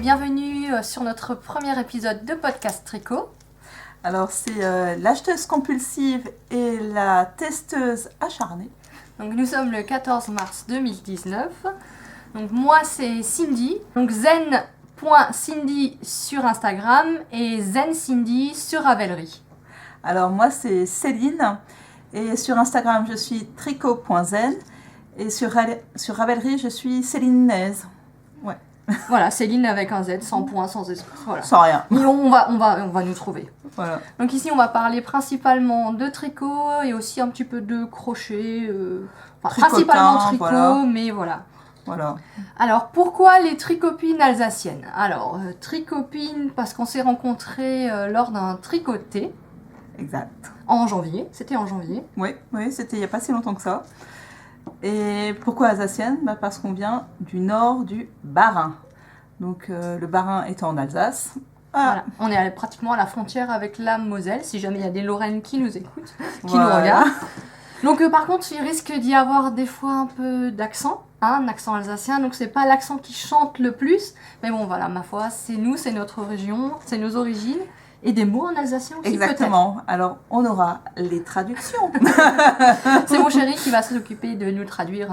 bienvenue sur notre premier épisode de podcast tricot. Alors c'est l'acheteuse compulsive et la testeuse acharnée. Donc nous sommes le 14 mars 2019. Donc moi c'est Cindy, donc zen.cindy sur Instagram et zencindy sur Ravelry. Alors moi c'est Céline et sur Instagram je suis tricot.zen et sur Ravelry je suis Céline Naise. Ouais. Voilà, Céline avec un Z, sans point, sans espace. Voilà. Sans rien. Mais on va nous trouver. Voilà. Donc ici on va parler principalement de tricot et aussi un petit peu de crochet. Principalement tricot, voilà. Mais voilà. Voilà. Alors pourquoi les tricopines alsaciennes? Alors tricopines parce qu'on s'est rencontrés lors d'un tricoté. Exact. En janvier, c'était en janvier. Oui, c'était il n'y a pas si longtemps que ça. Et pourquoi alsacienne? Parce qu'on vient du nord du Bas-Rhin. Donc le Bas-Rhin est en Alsace. Voilà. On est pratiquement à la frontière avec la Moselle, si jamais il y a des Lorraines qui nous écoutent, qui nous regardent. Donc par contre, il risque d'y avoir des fois un peu d'accent, un accent alsacien, donc c'est pas l'accent qui chante le plus. Mais bon voilà, ma foi, c'est nous, c'est notre région, c'est nos origines. Et des mots en alsacien aussi. Exactement. Peut-être. Alors, on aura les traductions. C'est mon chéri qui va s'occuper de nous traduire.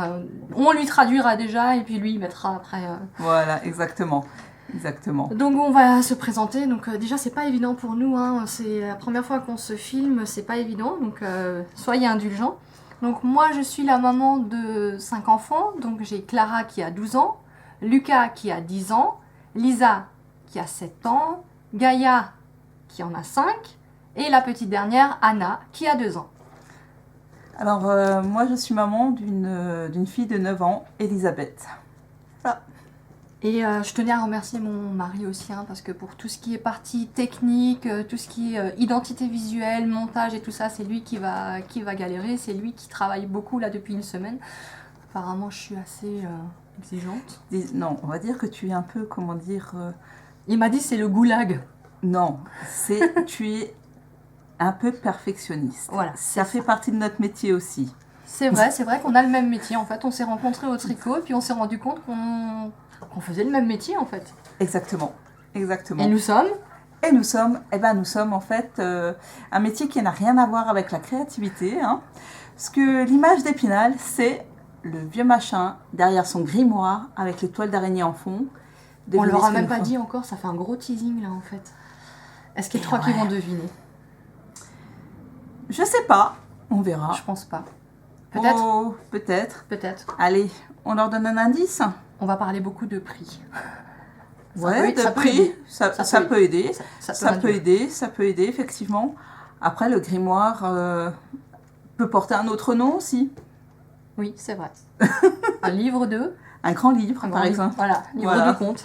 On lui traduira déjà et puis lui, il mettra après. Voilà, exactement. Exactement. Donc, on va se présenter. Donc, déjà, c'est pas évident pour nous. Hein. C'est la première fois qu'on se filme, c'est pas évident. Donc, soyez indulgents. Donc, moi, je suis la maman de 5 enfants. Donc, j'ai Clara qui a 12 ans, Lucas qui a 10 ans, Lisa qui a 7 ans, Gaïa qui en a 5, et la petite dernière, Anna, qui a 2 ans. Alors, moi, je suis maman d'une fille de 9 ans, Elisabeth. Voilà. Et je tenais à remercier mon mari aussi, hein, parce que pour tout ce qui est partie technique, tout ce qui est identité visuelle, montage et tout ça, c'est lui qui va galérer, c'est lui qui travaille beaucoup là depuis une semaine. Apparemment, je suis assez exigeante. Non, on va dire que tu es un peu, comment dire... Il m'a dit c'est le goulag. Non, tu es un peu perfectionniste. Voilà, ça fait partie de notre métier aussi. C'est vrai qu'on a le même métier en fait. On s'est rencontrés au tricot et puis on s'est rendu compte qu'on faisait le même métier en fait. Exactement. Et nous sommes nous sommes en fait un métier qui n'a rien à voir avec la créativité. Hein, parce que l'image d'Épinal, c'est le vieux machin derrière son grimoire avec les toiles d'araignée en fond. On leur a même pas dit encore, ça fait un gros teasing là en fait. Est-ce qu'il y a 3 qui vont deviner? Je sais pas, on verra. Je pense pas. Peut-être. Oh, peut-être. Peut-être. Allez, on leur donne un indice. On va parler beaucoup de prix. Ouais, de prix, ça peut aider. Ça peut aider, effectivement. Après, le grimoire peut porter un autre nom aussi. Oui, c'est vrai. Un livre de... Un grand livre, par exemple. Voilà, livre de compte.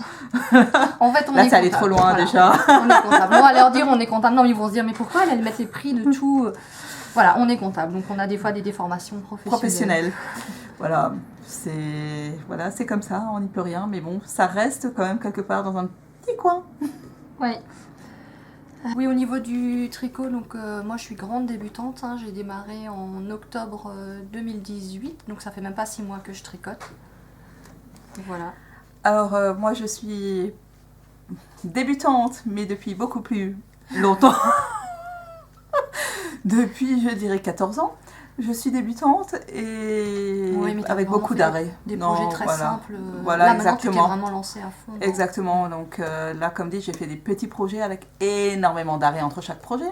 En fait, on là, est ça allait trop loin déjà. On est comptable. On va leur dire on est comptable. Non, ils vont se dire mais pourquoi elles mettent les prix de tout? Voilà, on est comptable. Donc on a des fois des déformations professionnelles. Voilà, c'est comme ça, on n'y peut rien. Mais bon, ça reste quand même quelque part dans un petit coin. Oui. Oui, au niveau du tricot, donc moi je suis grande débutante. Hein. J'ai démarré en octobre 2018. Donc ça fait même pas 6 mois que je tricote. Voilà. Alors, moi, je suis débutante, mais depuis beaucoup plus longtemps. Depuis, je dirais, 14 ans. Je suis débutante et avec beaucoup d'arrêts. Des projets très simples. Voilà, là, exactement. Maintenant, tu t'es vraiment lancée à fond. Exactement. Donc là, comme dit, j'ai fait des petits projets avec énormément d'arrêts entre chaque projet.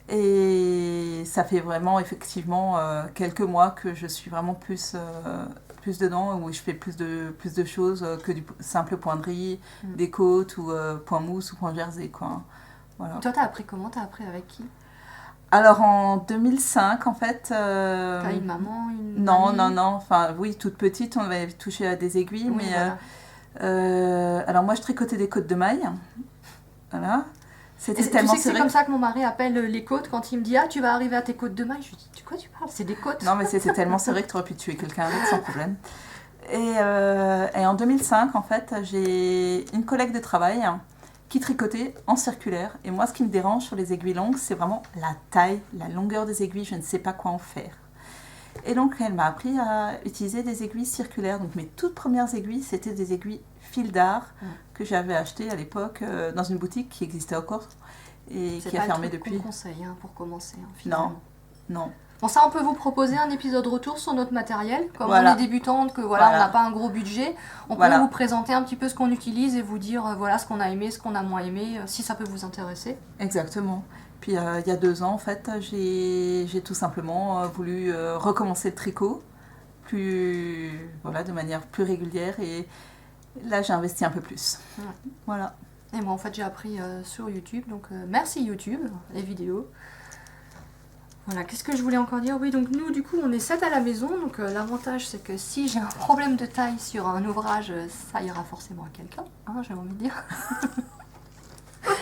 Et ça fait vraiment, effectivement, quelques mois que je suis vraiment plus dedans, où je fais plus de choses que du simple point de riz, des côtes ou point mousse ou point jersey, quoi. Voilà. Toi, t'as appris comment? T'as appris avec qui? Alors en 2005, en fait... T'as une maman, Non. Enfin, oui, toute petite, on avait touché à des aiguilles, oui, mais... Voilà. Alors moi, je tricotais des côtes de maille. Voilà. C'était tellement tu sais que c'est comme ça que mon mari appelle les côtes quand il me dit « Ah, tu vas arriver à tes côtes de maille ?» Je lui dis « De quoi tu parles? C'est des côtes. » Non, mais c'est tellement serré que tu aurais pu tuer quelqu'un avec sans problème. Et en 2005, en fait, j'ai une collègue de travail qui tricotait en circulaire. Et moi, ce qui me dérange sur les aiguilles longues, c'est vraiment la taille, la longueur des aiguilles. Je ne sais pas quoi en faire. Et donc, elle m'a appris à utiliser des aiguilles circulaires. Donc, mes toutes premières aiguilles, c'était des aiguilles fil d'art que j'avais achetées à l'époque dans une boutique qui existait encore et qui a fermé depuis. C'est pas le conseil pour commencer, finalement. Non. Bon, ça, on peut vous proposer un épisode retour sur notre matériel. Comme on est débutante, que on n'a pas un gros budget, on peut vous présenter un petit peu ce qu'on utilise et vous dire voilà ce qu'on a aimé, ce qu'on a moins aimé, si ça peut vous intéresser. Exactement. Puis il y a 2 ans, en fait, j'ai tout simplement voulu recommencer le tricot de manière plus régulière et là j'ai investi un peu plus. Ouais. Voilà. Et moi en fait j'ai appris sur YouTube, donc merci YouTube, les vidéos. Voilà, qu'est-ce que je voulais encore dire? Oui, donc nous du coup on est 7 à la maison, donc l'avantage c'est que si j'ai un problème de taille sur un ouvrage, ça ira forcément à quelqu'un, j'ai envie de dire.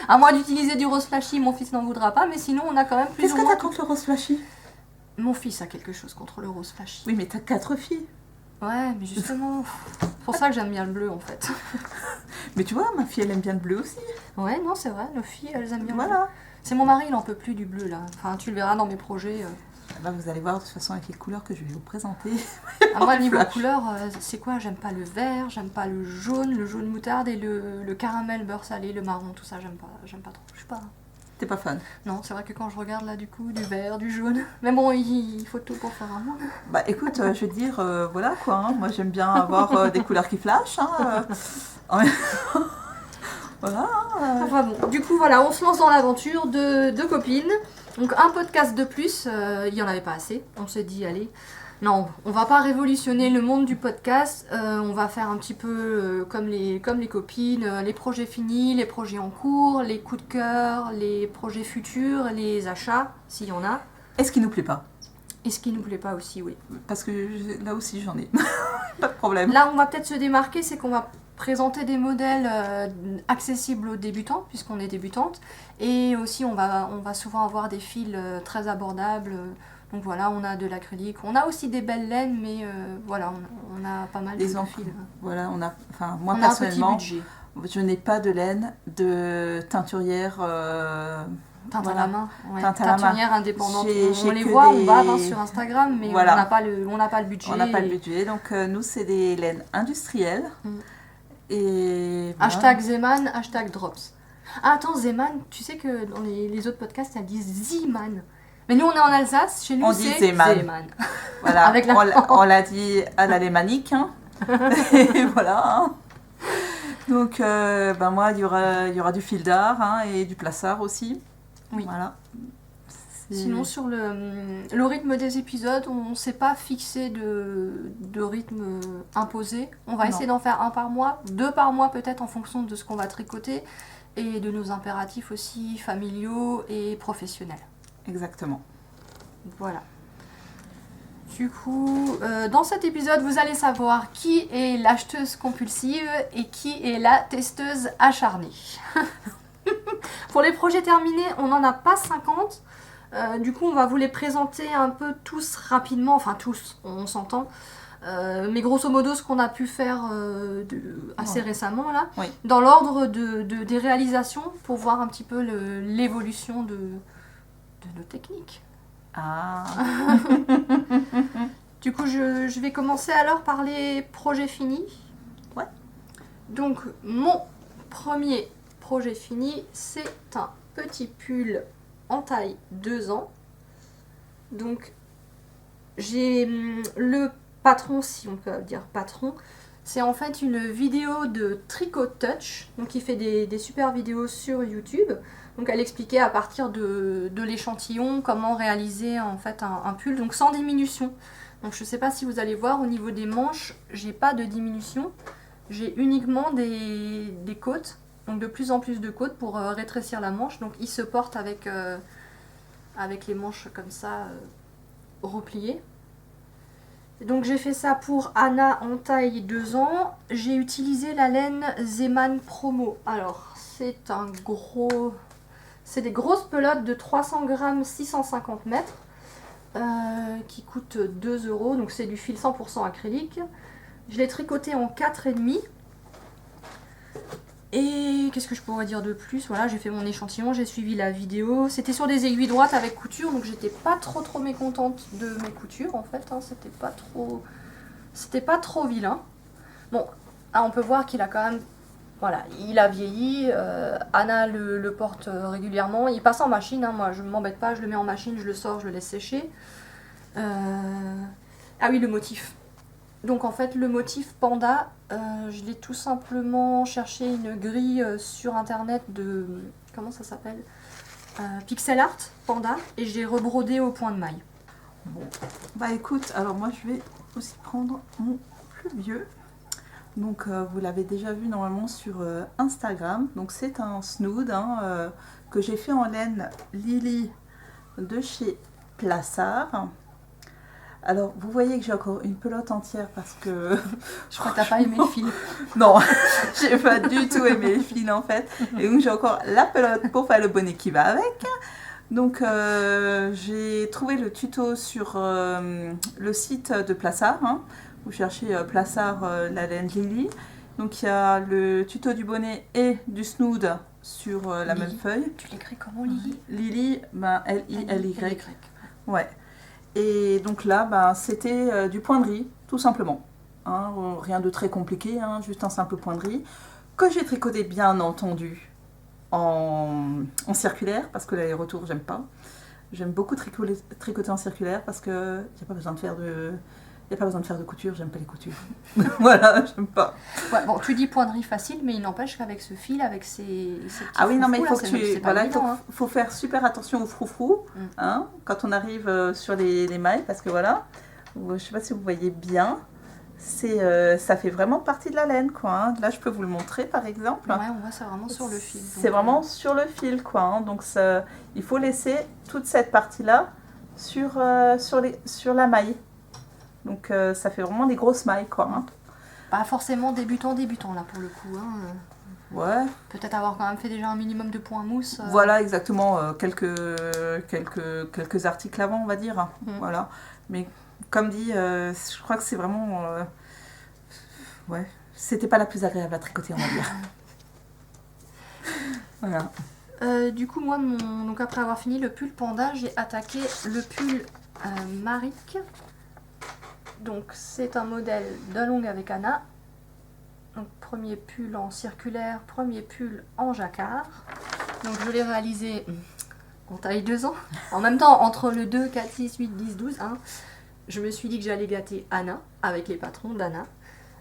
À moins d'utiliser du rose flashy, mon fils n'en voudra pas, mais sinon on a quand même plus Qu'est-ce que t'as contre le rose flashy? Mon fils a quelque chose contre le rose flashy. Oui, mais t'as 4 filles. Ouais, mais justement, c'est pour ça que j'aime bien le bleu en fait. Mais tu vois, ma fille elle aime bien le bleu aussi. Ouais, non, c'est vrai, nos filles elles aiment bien le bleu. C'est mon mari, il en peut plus du bleu là. Enfin, tu le verras dans mes projets. Bah, vous allez voir de toute façon avec les couleurs que je vais vous présenter. Moi, niveau couleur, c'est quoi? J'aime pas le vert, j'aime pas le jaune moutarde et le caramel beurre salé, le marron, tout ça, j'aime pas trop. Je suis pas. T'es pas fan? Non, c'est vrai que quand je regarde là, du coup, du vert, du jaune. Mais bon, il faut tout pour faire un monde. Bah écoute, je veux dire, voilà quoi. Moi j'aime bien avoir des couleurs qui flashent. Voilà. Enfin bon, du coup, voilà, on se lance dans l'aventure de copines. Donc un podcast de plus, il n'y en avait pas assez. On s'est dit, allez, non, on va pas révolutionner le monde du podcast. On va faire un petit peu comme les copines, les projets finis, les projets en cours, les coups de cœur, les projets futurs, les achats, s'il y en a. Et ce qui nous plaît pas. Et ce qui nous plaît pas aussi, oui. Parce que là aussi j'en ai. Pas de problème. Là, on va peut-être se démarquer, c'est qu'on va présenter des modèles accessibles aux débutants, puisqu'on est débutante. Et aussi, on va souvent avoir des fils très abordables. Donc voilà, on a de l'acrylique. On a aussi des belles laines, mais voilà, on a pas mal de fils. Voilà, moi personnellement, un petit budget. Je n'ai pas de laine de teinturière... Teinte à la main, teinturière indépendante. On les voit, on va sur Instagram, mais on n'a pas le budget. On n'a pas le budget, donc nous c'est des laines industrielles. Et hashtag Zeman, hashtag Drops. Ah attends, Zeman, tu sais que dans les autres podcasts, elles disent Zeman. Mais nous on est en Alsace, chez nous c'est Zeman. Voilà, on l'a dit à l'alémanique. Et voilà. Donc moi il y aura du fil d'art et du plassard aussi. Oui. Voilà. Sinon, sur le rythme des épisodes, on ne s'est pas fixé de rythme imposé. On va essayer d'en faire 1 par mois, 2 par mois peut-être en fonction de ce qu'on va tricoter et de nos impératifs aussi familiaux et professionnels. Exactement. Voilà. Du coup, dans cet épisode, vous allez savoir qui est l'acheteuse compulsive et qui est la testeuse acharnée. Pour les projets terminés, on n'en a pas 50. Du coup, on va vous les présenter un peu tous rapidement. Enfin, tous, on s'entend. Mais grosso modo, ce qu'on a pu faire assez récemment, là. Oui. Dans l'ordre des réalisations, pour voir un petit peu l'évolution de nos techniques. Ah. Du coup, je vais commencer alors par les projets finis. Ouais. Donc, mon premier projet fini, c'est un petit pull en taille 2 ans. Donc, j'ai le patron, si on peut dire patron. C'est en fait une vidéo de Tricot Touch. Donc, il fait des super vidéos sur YouTube. Donc, elle expliquait à partir de l'échantillon comment réaliser en fait un pull, donc sans diminution. Donc, je ne sais pas si vous allez voir au niveau des manches, j'ai pas de diminution. J'ai uniquement des côtes. Donc de plus en plus de côtes pour rétrécir la manche. Donc il se porte avec les manches comme ça repliées. Et donc j'ai fait ça pour Anna en taille 2 ans. J'ai utilisé la laine Zeman Promo. Alors c'est des grosses pelotes de 300 grammes 650 mètres qui coûtent 2 €. Donc c'est du fil 100% acrylique. Je l'ai tricoté en 4,5. Et qu'est-ce que je pourrais dire de plus? Voilà, j'ai fait mon échantillon, j'ai suivi la vidéo. C'était sur des aiguilles droites avec couture, donc j'étais pas trop mécontente de mes coutures en fait. Hein. C'était pas trop vilain. Bon, on peut voir qu'il a quand même, voilà, il a vieilli. Anna le porte régulièrement. Il passe en machine. Hein. Moi, je m'embête pas, je le mets en machine, je le sors, je le laisse sécher. Ah oui, le motif. Donc en fait, le motif panda, je l'ai tout simplement cherché une grille sur internet de, comment ça s'appelle, pixel art panda, et j'ai rebrodé au point de maille. Bon, bah écoute, alors moi je vais aussi prendre mon plus vieux. Donc vous l'avez déjà vu normalement sur Instagram. Donc c'est un snood hein, que j'ai fait en laine Lily de chez Plassard. Alors, vous voyez que j'ai encore une pelote entière parce que... Je crois que t'as pas aimé le fil. Non, j'ai pas du tout aimé le fil en fait. Et donc j'ai encore la pelote pour faire le bonnet qui va avec. Donc j'ai trouvé le tuto sur le site de Plassard. Hein. Vous cherchez Plassard la laine Lily. Donc il y a le tuto du bonnet et du snood sur la même feuille. Tu l'écris comment Lily? Lily, ben, L-I-L-Y. Ouais. Et donc là, ben, c'était du point de riz, tout simplement. Hein, rien de très compliqué, hein, juste un simple point de riz. Que j'ai tricoté, bien entendu, en circulaire, parce que les retours, j'aime pas. J'aime beaucoup tricoter en circulaire, parce qu'il n'y a pas besoin de faire de... Il n'y a pas besoin de faire de couture, j'aime pas les coutures. Voilà, j'aime pas. Ouais, bon, tu dis point de riz facile, mais il n'empêche qu'avec ce fil, avec ces petits ah oui, non, mais il faut là, que tu... Voilà, il faut faire super attention aux froufrous, hein, quand on arrive sur les mailles, parce que voilà, je sais pas si vous voyez bien, ça fait vraiment partie de la laine, quoi. Hein. Là, je peux vous le montrer, par exemple. Ouais, on voit ça vraiment sur le fil. C'est vraiment sur le fil, quoi. Hein. Donc, il faut laisser toute cette partie-là sur la maille. Donc ça fait vraiment des grosses mailles quoi. Hein. Pas forcément débutant là pour le coup. Hein. Ouais. Peut-être avoir quand même fait déjà un minimum de points mousse. Voilà exactement quelques articles avant on va dire. Voilà. Mais comme dit, je crois que c'est vraiment ouais. C'était pas la plus agréable à tricoter on va dire. Voilà. Du coup moi donc après avoir fini le pull panda j'ai attaqué le pull Maric. Donc c'est un modèle d'Along avec Anna. Donc premier pull en circulaire, premier pull en jacquard. Donc je l'ai réalisé en taille 2 ans. En même temps entre le 2, 4, 6, 8, 10, 12. Hein, je me suis dit que j'allais gâter Anna avec les patrons d'Anna.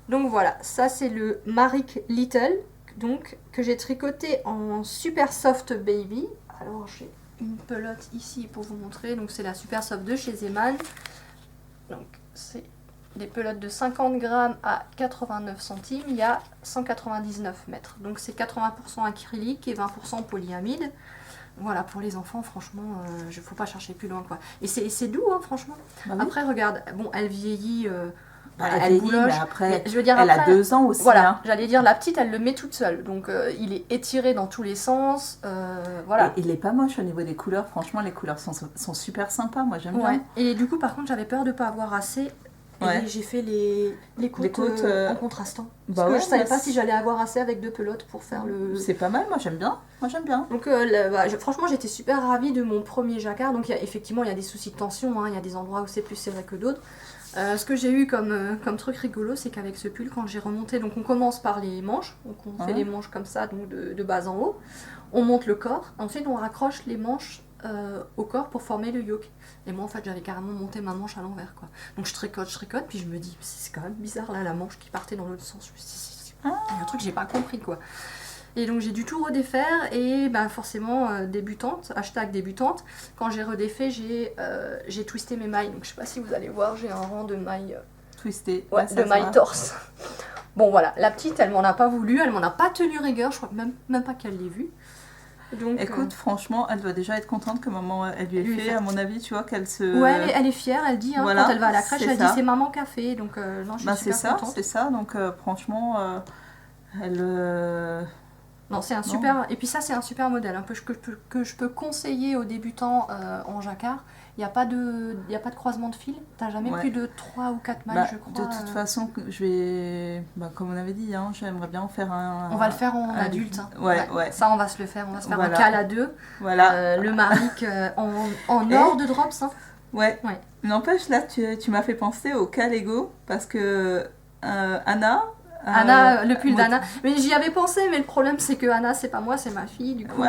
Donc voilà, ça c'est le Maric Little. Donc que j'ai tricoté en Super Soft Baby. Alors j'ai une pelote ici pour vous montrer. Donc c'est la Super Soft de chez Zeman. Donc c'est des pelotes de 50 grammes à 89 centimes, il y a 199 mètres. Donc c'est 80% acrylique et 20% polyamide. Voilà, pour les enfants, franchement, il ne faut pas chercher plus loin, quoi. Et c'est doux, hein, franchement. Bah oui. Après, regarde, bon, elle vieillit, elle bouloche. Mais après, je veux dire, elle a 2 ans aussi. Voilà, hein. J'allais dire, la petite, elle le met toute seule. Donc, il est étiré dans tous les sens. Voilà. Et il est pas moche au niveau des couleurs. Franchement, les couleurs sont super sympas. Moi, j'aime bien. Et du coup, par contre, j'avais peur de ne pas avoir assez. Et j'ai fait les côtes en contrastant. Parce que je savais pas si j'allais avoir assez avec 2 pelotes pour faire le... C'est pas mal, moi j'aime bien. Donc franchement j'étais super ravie de mon premier jacquard. Donc effectivement il y a des soucis de tension, hein. Il y a des endroits où c'est plus serré que d'autres. Ce que j'ai eu comme truc rigolo, c'est qu'avec ce pull, quand j'ai remonté, donc on commence par les manches. Donc on fait les manches comme ça, donc de bas en haut. On monte le corps, ensuite on raccroche les manches au corps pour former le yoke. Et moi en fait j'avais carrément monté ma manche à l'envers quoi. Donc je tricote, puis je me dis c'est quand même bizarre là la manche qui partait dans l'autre sens. Je me dis, il y a un truc que j'ai pas compris quoi. Et donc j'ai dû tout redéfaire et bah, forcément débutante, #débutante. Quand j'ai redéfait j'ai twisté mes mailles. Donc je sais pas si vous allez voir, j'ai un rang de mailles twistées, de mailles torse. Bon voilà, la petite elle m'en a pas voulu, elle m'en a pas tenu rigueur, je crois même pas qu'elle l'ait vu. Donc, écoute, franchement, elle doit déjà être contente que maman elle lui ait fait, à mon avis, tu vois, qu'elle se... Ouais, elle est fière, elle dit, hein, voilà, quand elle va à la crèche, elle dit c'est maman qui a fait, donc non, je suis super contente. C'est ça, donc franchement, elle... Non, c'est un super... Et puis ça, c'est un super modèle hein, que je peux conseiller aux débutants en jacquard. Il n'y a pas de croisement de fil. Tu n'as jamais plus de 3 ou 4 mailles, je crois. De toute façon, je vais... comme on avait dit, hein, j'aimerais bien en faire un... On va le faire en adulte. Hein. Ouais. Ça, on va se le faire. On va se faire un cal à 2. Voilà. Le Maric en or de drops. Hein. Ouais. N'empêche, là, tu m'as fait penser au cal Lego parce que Anna, le pull d'Anna. Mais j'y avais pensé, mais le problème c'est que Anna c'est pas moi, c'est ma fille. Du coup,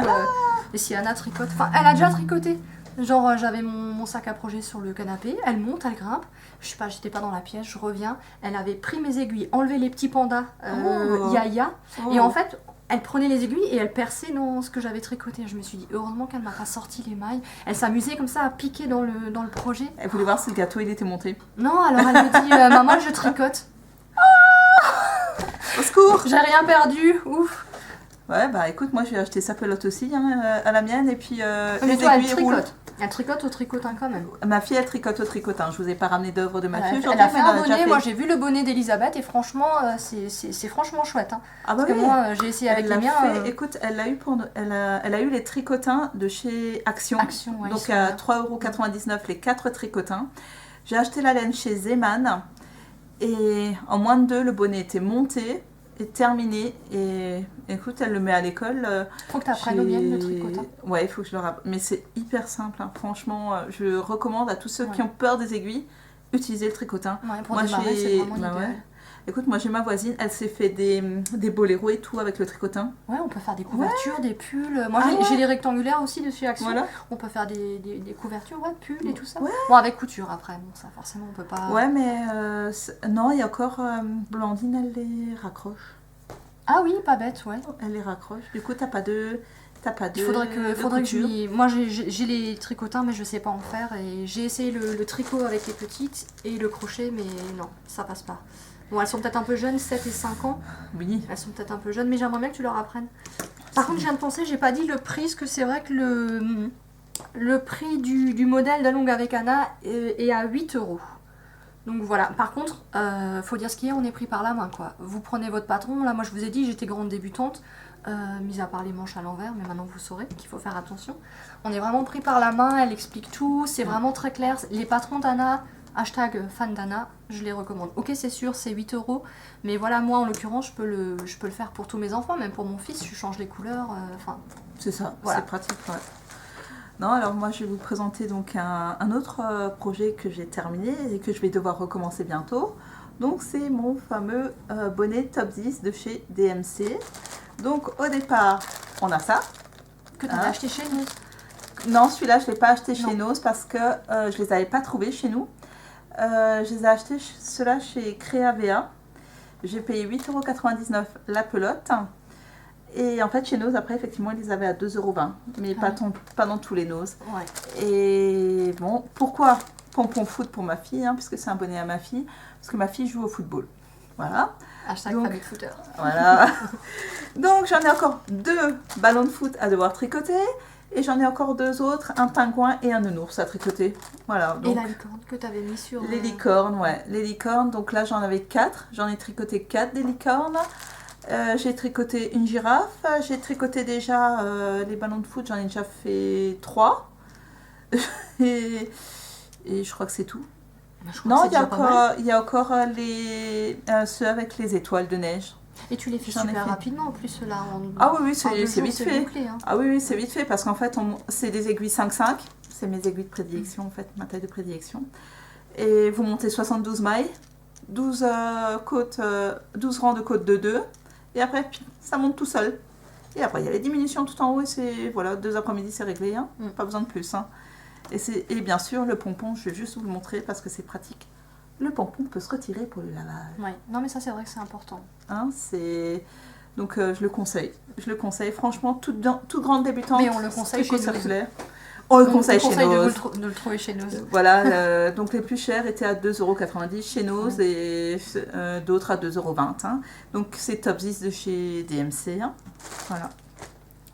et si Anna tricote, enfin elle a déjà tricoté. Genre j'avais mon sac à projet sur le canapé, elle monte, elle grimpe. Je sais pas, j'étais pas dans la pièce, je reviens. Elle avait pris mes aiguilles, enlevé les petits pandas Yaya. Et en fait, elle prenait les aiguilles et elle perçait dans ce que j'avais tricoté. Je me suis dit, heureusement qu'elle m'a pas sorti les mailles. Elle s'amusait comme ça à piquer dans le projet. Elle voulait voir si le gâteau il était monté. Non, alors elle me dit, maman je tricote. Au secours! J'ai rien perdu, ouf! Ouais, bah écoute, moi j'ai acheté sa pelote aussi hein, à la mienne et puis les aiguilles roulent. Elle tricote au tricotin quand même. Ma fille elle tricote au tricotin, je vous ai pas ramené d'œuvre de ma fille aujourd'hui. Elle a fait un bonnet, moi j'ai vu le bonnet d'Elisabeth et franchement c'est franchement chouette. Hein. Ah bah parce que moi j'ai essayé avec les miens. Écoute, elle a eu les tricotins de chez Action. Ouais, donc à 3,99€ les 4 tricotins. J'ai acheté la laine chez Zeman. Et en moins de 2, le bonnet était monté et terminé. Et écoute, elle le met à l'école. Faut que tu apprennes au mienne le tricotin. Ouais, il faut que je le rappelle. Mais c'est hyper simple. Hein. Franchement, je recommande à tous ceux qui ont peur des aiguilles, utiliser le tricotin. Ouais, pour démarrer, c'est vraiment l'idéal. Écoute, moi j'ai ma voisine, elle s'est fait des boléros et tout avec le tricotin. Ouais, on peut faire des couvertures, des pulls. Moi j'ai les rectangulaires aussi de chez Action. Voilà. On peut faire des couvertures, pulls et tout ça. Ouais. Bon, avec couture après, bon, ça forcément on peut pas. Ouais, mais non, il y a encore Blandine, elle les raccroche. Ah oui, pas bête, ouais. Elle les raccroche. Du coup, t'as pas de. Il faudrait que je... Moi j'ai les tricotins mais je sais pas en faire et j'ai essayé le tricot avec les petites et le crochet mais non, ça passe pas. Bon, elles sont peut-être un peu jeunes, 7 et 5 ans. Oui. Elles sont peut-être un peu jeunes, mais j'aimerais bien que tu leur apprennes. Par contre, je viens de penser, j'ai pas dit le prix, parce que c'est vrai que le prix du modèle d'Along avec Anna est à 8€. Donc voilà. Par contre, faut dire ce qu'il y a, on est pris par la main, quoi. Vous prenez votre patron. Là, moi, je vous ai dit, j'étais grande débutante, mis à part les manches à l'envers, mais maintenant vous saurez qu'il faut faire attention. On est vraiment pris par la main, elle explique tout, c'est vraiment très clair. Les patrons d'Anna... #fan d'Anna, je les recommande. Ok, c'est sûr, c'est 8€, mais voilà, moi en l'occurrence, je peux le faire pour tous mes enfants, même pour mon fils, je change les couleurs. C'est ça, voilà. C'est pratique. Ouais. Non, alors moi je vais vous présenter donc un autre projet que j'ai terminé et que je vais devoir recommencer bientôt. Donc c'est mon fameux bonnet Top 10 de chez DMC. Donc au départ, on a ça. Que tu avais acheté chez nous? Non, celui-là je ne l'ai pas acheté chez nous parce que je ne les avais pas trouvés chez nous. Je les ai achetés ceux-là chez Créavea. J'ai payé 8,99€ la pelote. Et en fait, chez Nose, après, effectivement, ils les avaient à 2,20€. Mais pas dans tous les Nose. Ouais. Et bon, pourquoi pompon foot pour ma fille puisque c'est un bonnet à ma fille. Parce que ma fille joue au football. Voilà. #famille footer. Voilà. Donc, j'en ai encore 2 ballons de foot à devoir tricoter. Et j'en ai encore 2 autres, un pingouin et un nounours à tricoter. Voilà, donc, et la licorne que tu avais mis sur... Les licornes, ouais. Les licornes, donc là j'en avais 4. J'en ai tricoté 4 des licornes. J'ai tricoté une girafe. J'ai tricoté déjà les ballons de foot, j'en ai déjà fait 3. et je crois que c'est tout. Non, il y a encore ceux avec les étoiles de neige. Et tu les fais super rapidement en plus là. Ah oui, c'est vite fait. Bouclé, hein. Ah oui, c'est vite fait parce qu'en fait, c'est des aiguilles 5-5. C'est mes aiguilles de prédilection en fait, ma taille de prédilection. Et vous montez 72 mailles, 12 rangs de côtes de 2. Et après, ça monte tout seul. Et après, il y a les diminutions tout en haut et c'est, voilà, 2 après-midi, c'est réglé. Hein. Pas besoin de plus. Hein. Et bien sûr, le pompon, je vais juste vous le montrer parce que c'est pratique. Le pompon peut se retirer pour le lavage. Ouais. Non mais ça c'est vrai que c'est important. Donc je le conseille. Je le conseille. Franchement, toute grande débutante. Mais on le conseille chez nous. On le conseille chez nous. De le trouver chez nous. Voilà, donc les plus chers étaient à 2,90€ chez nous et d'autres à 2,20€. Hein. Donc c'est Top 10 de chez DMC. Hein. Voilà.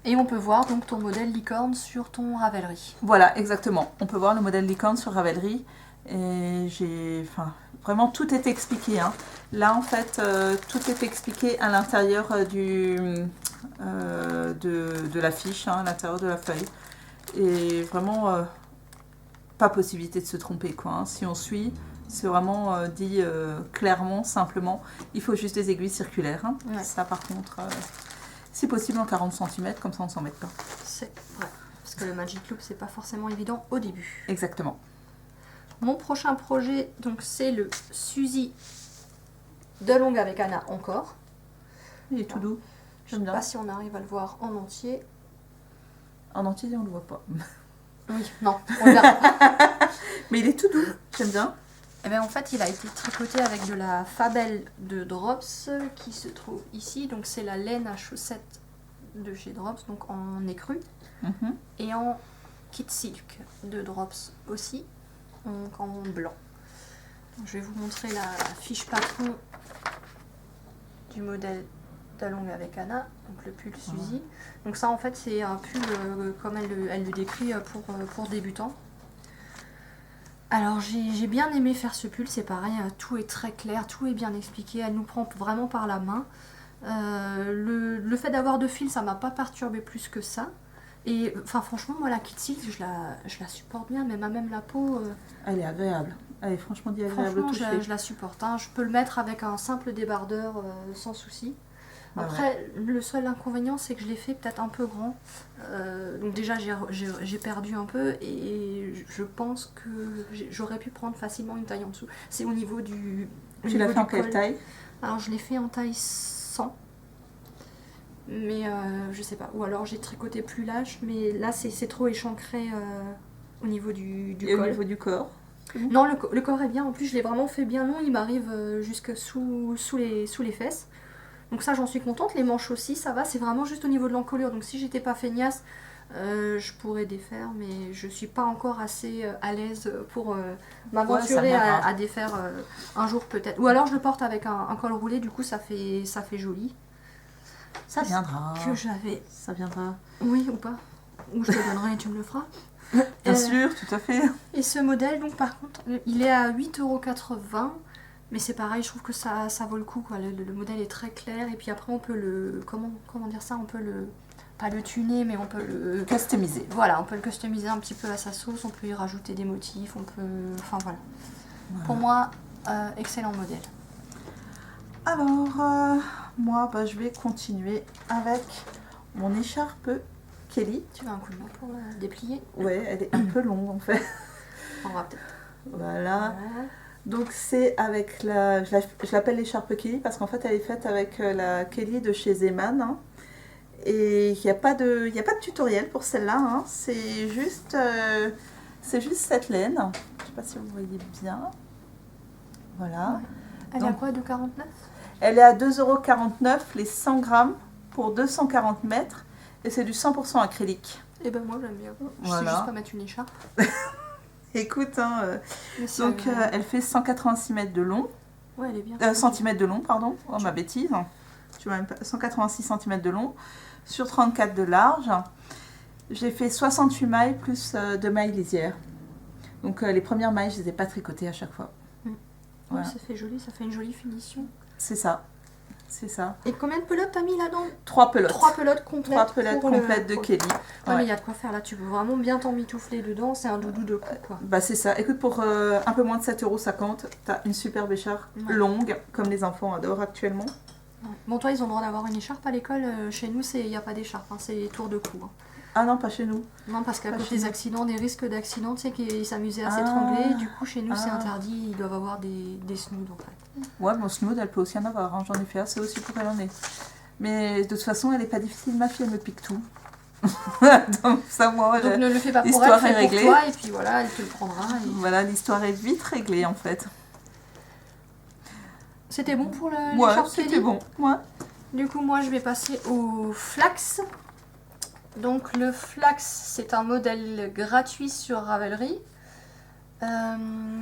Et on peut voir donc ton modèle licorne sur ton Ravelry. Voilà, exactement. On peut voir le modèle licorne sur Ravelry. Et vraiment tout est expliqué. Hein. Là, en fait, tout est expliqué à l'intérieur de la fiche, à l'intérieur de la feuille. Et vraiment, pas possibilité de se tromper, quoi. Si on suit, c'est vraiment dit clairement, simplement. Il faut juste des aiguilles circulaires. Ouais. Ça, par contre, si possible en 40 cm, comme ça on s'en met pas. C'est vrai. Parce que le Magic Loop, c'est pas forcément évident au début. Exactement. Mon prochain projet, donc c'est le Suzy de longue avec Anna encore. Il est tout doux. Je ne sais pas si on arrive à le voir en entier. En entier, on le voit pas. Oui, non, on le verra. Mais il est tout doux. J'aime bien. Et bien en fait, il a été tricoté avec de la Fabelle de Drops qui se trouve ici. Donc c'est la laine à chaussettes de chez Drops, donc en écru. Et en kit silk de Drops aussi, donc en blanc. Donc, je vais vous montrer la fiche patron du modèle d'Along avec Anna, donc le pull Suzy. Donc ça en fait c'est un pull comme elle le décrit pour débutants. Alors j'ai bien aimé faire ce pull, c'est pareil, tout est très clair, tout est bien expliqué, elle nous prend vraiment par la main. Le fait d'avoir 2 fils, ça m'a pas perturbé plus que ça. Et enfin franchement moi la kit silk je la supporte bien, mais même la peau Elle est agréable. Elle est franchement dit agréable au franchement toucher. je la supporte, hein. Je peux le mettre avec un simple débardeur sans souci. Après le seul inconvénient c'est que je l'ai fait peut-être un peu grand, donc déjà j'ai perdu un peu et je pense que j'aurais pu prendre facilement une taille en dessous. C'est au niveau du Tu l'as fait en quelle taille? Alors je l'ai fait en taille 100. Mais je sais pas, ou alors j'ai tricoté plus large, mais là c'est trop échancré au niveau du Et col. au niveau du corps? Non, le corps est bien, en plus je l'ai vraiment fait bien long, il m'arrive jusque sous les fesses. Donc ça j'en suis contente, les manches aussi ça va, c'est vraiment juste au niveau de l'encolure. Donc si j'étais pas feignasse, je pourrais défaire, mais je suis pas encore assez à l'aise pour m'aventurer à défaire un jour peut-être. Ou alors je le porte avec un col roulé, du coup ça fait joli. Ça viendra. Que j'avais. Ça viendra. Oui ou pas. Ou je te donnerai et tu me le feras. Bien sûr, tout à fait. Et ce modèle, donc par contre, il est à 8,80 €. Mais c'est pareil, je trouve que ça vaut le coup, quoi. Le modèle est très clair. Et puis après, on peut le... Comment dire ça? On peut le... Pas le tuner, mais on peut le... Customiser. Voilà, on peut le customiser un petit peu à sa sauce. On peut y rajouter des motifs. On peut... Enfin voilà. Pour moi, excellent modèle. Alors, moi, je vais continuer avec mon écharpe Kelly. Tu veux un coup de main pour la déplier? Ouais, elle est un peu longue en fait. On va peut-être... Voilà. Donc c'est avec la... Je l'appelle l'écharpe Kelly parce qu'en fait elle est faite avec la Kelly de chez Zeman. Hein. Et il n'y a pas de tutoriel pour celle-là. Hein. C'est juste cette laine. Je ne sais pas si vous voyez bien. Voilà. Ouais. Elle est à quoi, 2,49 €? Elle est à 2,49 € les 100 grammes pour 240 mètres. Et c'est du 100% acrylique. Et ben moi j'aime bien. Je sais Voilà. juste pas mettre une écharpe. Écoute, hein, donc elle fait 186 mètres de long. Ouais, elle est bien. Centimètres de long, pardon. Oh ma bêtise. Tu vois, 186 cm de long sur 34 de large. J'ai fait 68 mailles plus 2 mailles lisières. Donc les premières mailles, je les ai pas tricotées à chaque fois. Voilà. Ouais, ça fait joli, ça fait une jolie finition. C'est ça. C'est ça. Et combien de pelotes t'as mis là-dedans? 3 pelotes. 3 pelotes complètes. 3 pelotes complètes de Kelly. Ouais, mais il y a de quoi faire là, tu peux vraiment bien t'emmitoufler dedans, c'est un doudou de coup quoi. Bah c'est ça, écoute, pour un peu moins de 7,50 €, t'as une superbe écharpe longue, comme les enfants adorent actuellement. Ouais. Bon, toi, ils ont le droit d'avoir une écharpe à l'école, chez nous, il n'y a pas d'écharpe, hein, c'est tour de cou. Hein. Ah non, pas chez nous. Non, parce qu'à cause des accidents, des risques d'accidents, tu sais qu'ils s'amusaient à s'étrangler, du coup chez nous c'est interdit, ils doivent avoir des snoods en fait. Ouais, bon, snood, elle peut aussi en avoir, hein. J'en ai fait assez aussi pour qu'elle en ait. Mais de toute façon, elle est pas difficile, ma fille, elle me pique tout. Donc ça, moi, donc ne le fais pas pour elle, fais pour toi, et puis voilà, elle te le prendra. Et... Voilà, l'histoire est vite réglée en fait. C'était bon pour l'écharpe? Ouais, c'était bon. Ouais. Du coup, moi je vais passer au flax. Donc le flax, c'est un modèle gratuit sur Ravelry,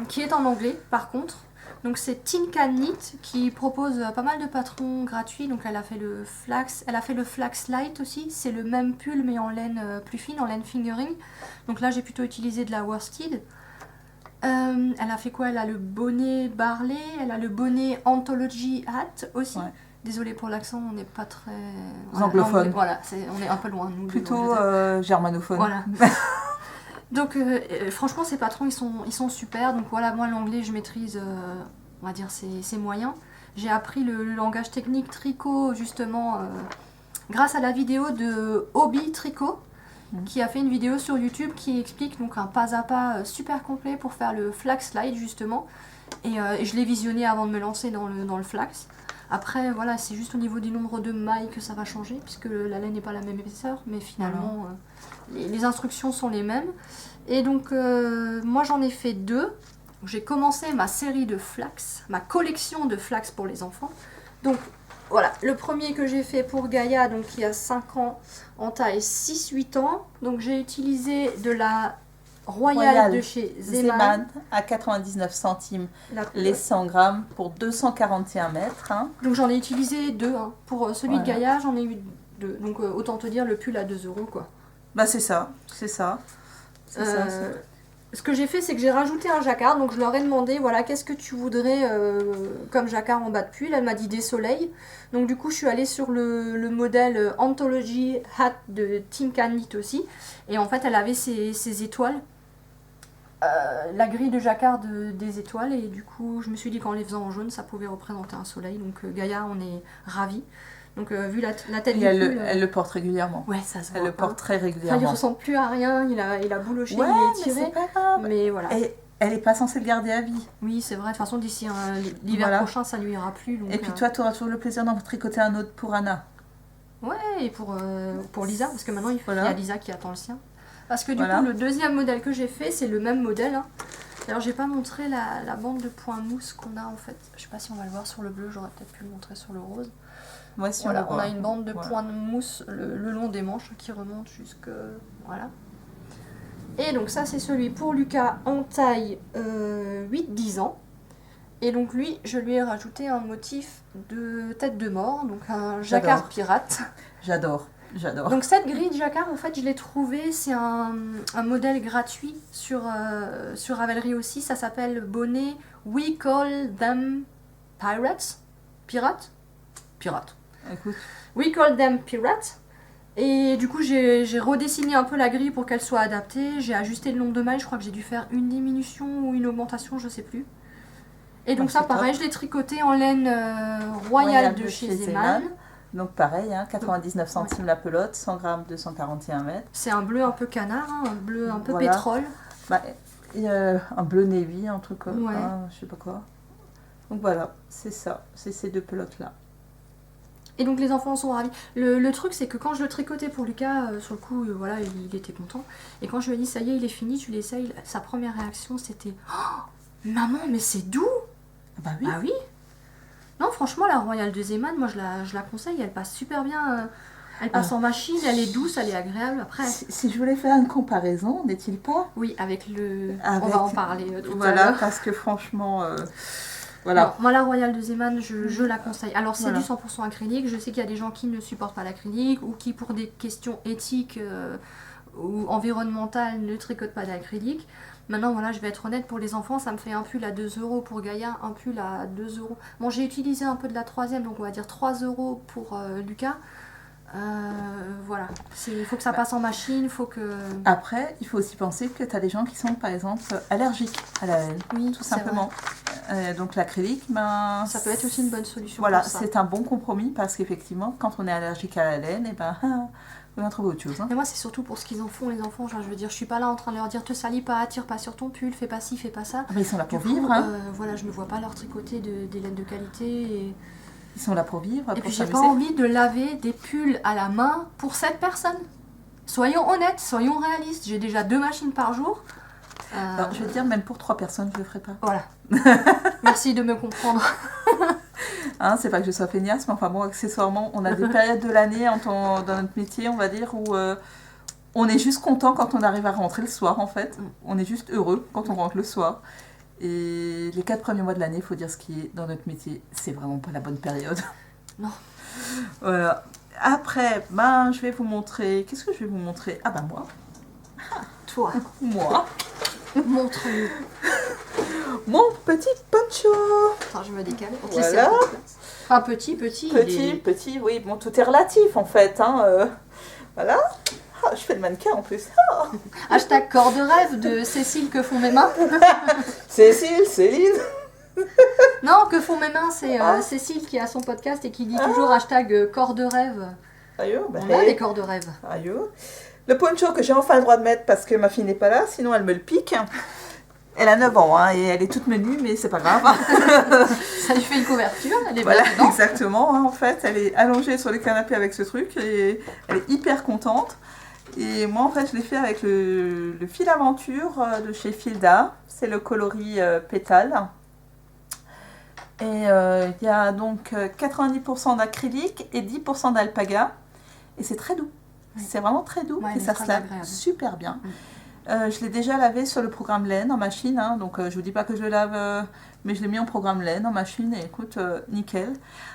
qui est en anglais par contre. Donc c'est Tin Can Knit qui propose pas mal de patrons gratuits. Donc elle a fait le flax, light aussi. C'est le même pull mais en laine plus fine, en laine fingering. Donc là j'ai plutôt utilisé de la worsted. Elle a fait quoi? Elle a le bonnet Barley, elle a le bonnet Anthology Hat aussi. Ouais. Désolée pour l'accent, on n'est pas très... Anglophone. Voilà, on est un peu loin, nous. Plutôt germanophone. Voilà. Donc franchement, ces patrons, ils sont super. Donc voilà, moi l'anglais, je maîtrise, on va dire, c'est moyen. J'ai appris le langage technique tricot, justement, grâce à la vidéo de Hobby Tricot, qui a fait une vidéo sur YouTube qui explique donc un pas à pas super complet pour faire le flax slide, justement. Et je l'ai visionné avant de me lancer dans le flax. Après, voilà, c'est juste au niveau du nombre de mailles que ça va changer, puisque la laine n'est pas la même épaisseur, mais finalement, les instructions sont les mêmes. Et donc, moi, j'en ai fait 2. J'ai commencé ma série de flax, ma collection de flax pour les enfants. Donc, voilà, le premier que j'ai fait pour Gaïa, donc il y a 5 ans, en taille 6-8 ans. Donc, j'ai utilisé de la Royale de chez Zeman à 99 centimes les 100 grammes pour 241 mètres. Hein. Donc j'en ai utilisé 2. Hein. Pour celui de Gaïa, j'en ai eu 2. Donc autant te dire le pull à 2 € quoi. Bah c'est ça. Ce que j'ai fait, c'est que j'ai rajouté un jacquard. Donc je leur ai demandé, voilà, qu'est-ce que tu voudrais comme jacquard en bas de pull. Elle m'a dit des soleils. Donc du coup, je suis allée sur le modèle Anthology Hat de Tim Knit aussi. Et en fait, elle avait ses étoiles. La grille de jacquard des étoiles, et du coup je me suis dit qu'en les faisant en jaune ça pouvait représenter un soleil, donc Gaïa on est ravis. Donc vu la tête du pull, elle le porte régulièrement. Ouais, ça se voit. Elle le porte très régulièrement. Enfin, il ressemble plus à rien, il a bouloché, il est tiré. Mais c'est pas grave. Mais voilà. Et elle est pas censée le garder à vie. Oui, c'est vrai, de toute façon d'ici l'hiver prochain ça lui ira plus. Donc, et puis toi tu auras toujours le plaisir d'en tricoter un autre pour Anna. Ouais, et pour Lisa, parce que maintenant il y a Lisa qui attend le sien. Parce que du coup, le deuxième modèle que j'ai fait, c'est le même modèle. Hein. Alors, j'ai pas montré la bande de points mousse qu'on a en fait. Je sais pas si on va le voir sur le bleu, j'aurais peut-être pu le montrer sur le rose. Ouais, si voilà, on a une bande de points de mousse le long des manches qui remonte jusque... Voilà. Et donc ça, c'est celui pour Lucas en taille 8-10 ans. Et donc lui, je lui ai rajouté un motif de tête de mort, donc un jacquard pirate. J'adore. Donc cette grille de jacquard, en fait, je l'ai trouvée, c'est un modèle gratuit sur Ravelry aussi, ça s'appelle bonnet We Call Them Pirates. Pirates. Écoute. We Call Them Pirates. Et du coup, j'ai redessiné un peu la grille pour qu'elle soit adaptée, j'ai ajusté le nombre de mailles, je crois que j'ai dû faire une diminution ou une augmentation, je sais plus. Et donc ça, pareil, je l'ai tricoté en laine royale de chez Zeman. Donc pareil, hein, 99 centimes la pelote, 100 grammes, 241 mètres. C'est un bleu un peu canard, hein, un bleu un peu pétrole. Bah, un bleu navy, un truc comme je sais pas quoi. Donc voilà, c'est ça, c'est ces 2 pelotes-là. Et donc les enfants sont ravis. Le truc, c'est que quand je le tricotais pour Lucas, sur le coup, voilà, il était content. Et quand je lui ai dit, ça y est, il est fini, tu l'essayes, sa première réaction, c'était « Oh, maman, mais c'est doux !» Bah oui. Bah oui. Non, franchement, la Royale de Zeman, moi je la conseille, elle passe super bien. Elle passe en machine, elle est douce, elle est agréable. Après, si je voulais faire une comparaison, n'est-il pas? Oui, on va en parler tout à l'heure. Voilà, parce que franchement, voilà. Non, moi, la Royale de Zeman, je la conseille. Alors, c'est du 100% acrylique. Je sais qu'il y a des gens qui ne supportent pas l'acrylique ou qui, pour des questions éthiques ou environnementales, ne tricotent pas d'acrylique. Maintenant, voilà, je vais être honnête, pour les enfants, ça me fait un pull à 2 € pour Gaïa, un pull à 2 €. Bon, j'ai utilisé un peu de la 3e, donc on va dire 3 € pour Lucas. Voilà, il faut que ça passe en machine, il faut que... Après, il faut aussi penser que tu as des gens qui sont, par exemple, allergiques à la laine, tout simplement. Donc l'acrylique, ça peut être aussi une bonne solution. Voilà, c'est un bon compromis parce qu'effectivement, quand on est allergique à la laine, on va trouver autre chose. Hein. Mais moi, c'est surtout pour ce qu'ils en font, les enfants. Genre, je veux dire, je suis pas là en train de leur dire te salis pas, tire pas sur ton pull, fais pas ci, fais pas ça. Mais ils sont là pour vivre. Hein. Voilà, je me vois pas leur tricoter des laines de qualité. Et... Ils sont là pour vivre. Et puis, j'ai pas envie de laver des pulls à la main pour 7 personnes. Soyons honnêtes, soyons réalistes. J'ai déjà 2 machines par jour. Alors, je veux dire, même pour 3 personnes, je le ferai pas. Voilà. Merci de me comprendre. Hein, c'est pas que je sois feignasse, mais enfin bon, accessoirement, on a des périodes de l'année dans notre métier, on va dire, où on est juste content quand on arrive à rentrer le soir, en fait. On est juste heureux quand on rentre le soir. Et les 4 premiers mois de l'année, il faut dire ce qui est dans notre métier, c'est vraiment pas la bonne période. Non. Voilà. Après, je vais vous montrer... Qu'est-ce que je vais vous montrer? Ah moi. Toi. Moi. Montre-nous. Mon petit poncho. Attends, je me décale. Voilà. Enfin, petit. Petit, oui, bon, tout est relatif en fait. Hein, voilà. Ah, je fais le mannequin en plus. Ah. Hashtag corps de rêve de Cécile, que font mes mains. Cécile, Céline. Non, que font mes mains, c'est Cécile qui a son podcast et qui dit toujours hashtag corps de rêve. Aïe, bah, On a des corps de rêve. Aïe. Le poncho que j'ai enfin le droit de mettre parce que ma fille n'est pas là, sinon elle me le pique. Elle a 9 ans hein, et elle est toute menue, mais c'est pas grave. Ça lui fait une couverture, elle est Voilà, bien dedans. exactement. Hein, en fait, elle est allongée sur le canapé avec ce truc et elle est hyper contente. Et moi, en fait, je l'ai fait avec le fil aventure de chez Filda. C'est le coloris pétale. Et il y a donc 90% d'acrylique et 10% d'alpaga. Et c'est très doux. Oui. C'est vraiment très doux et ça se lave super bien. Je l'ai déjà lavé sur le programme laine en machine. Hein, donc je ne vous dis pas que je le lave, mais je l'ai mis en programme laine en machine et écoute, nickel.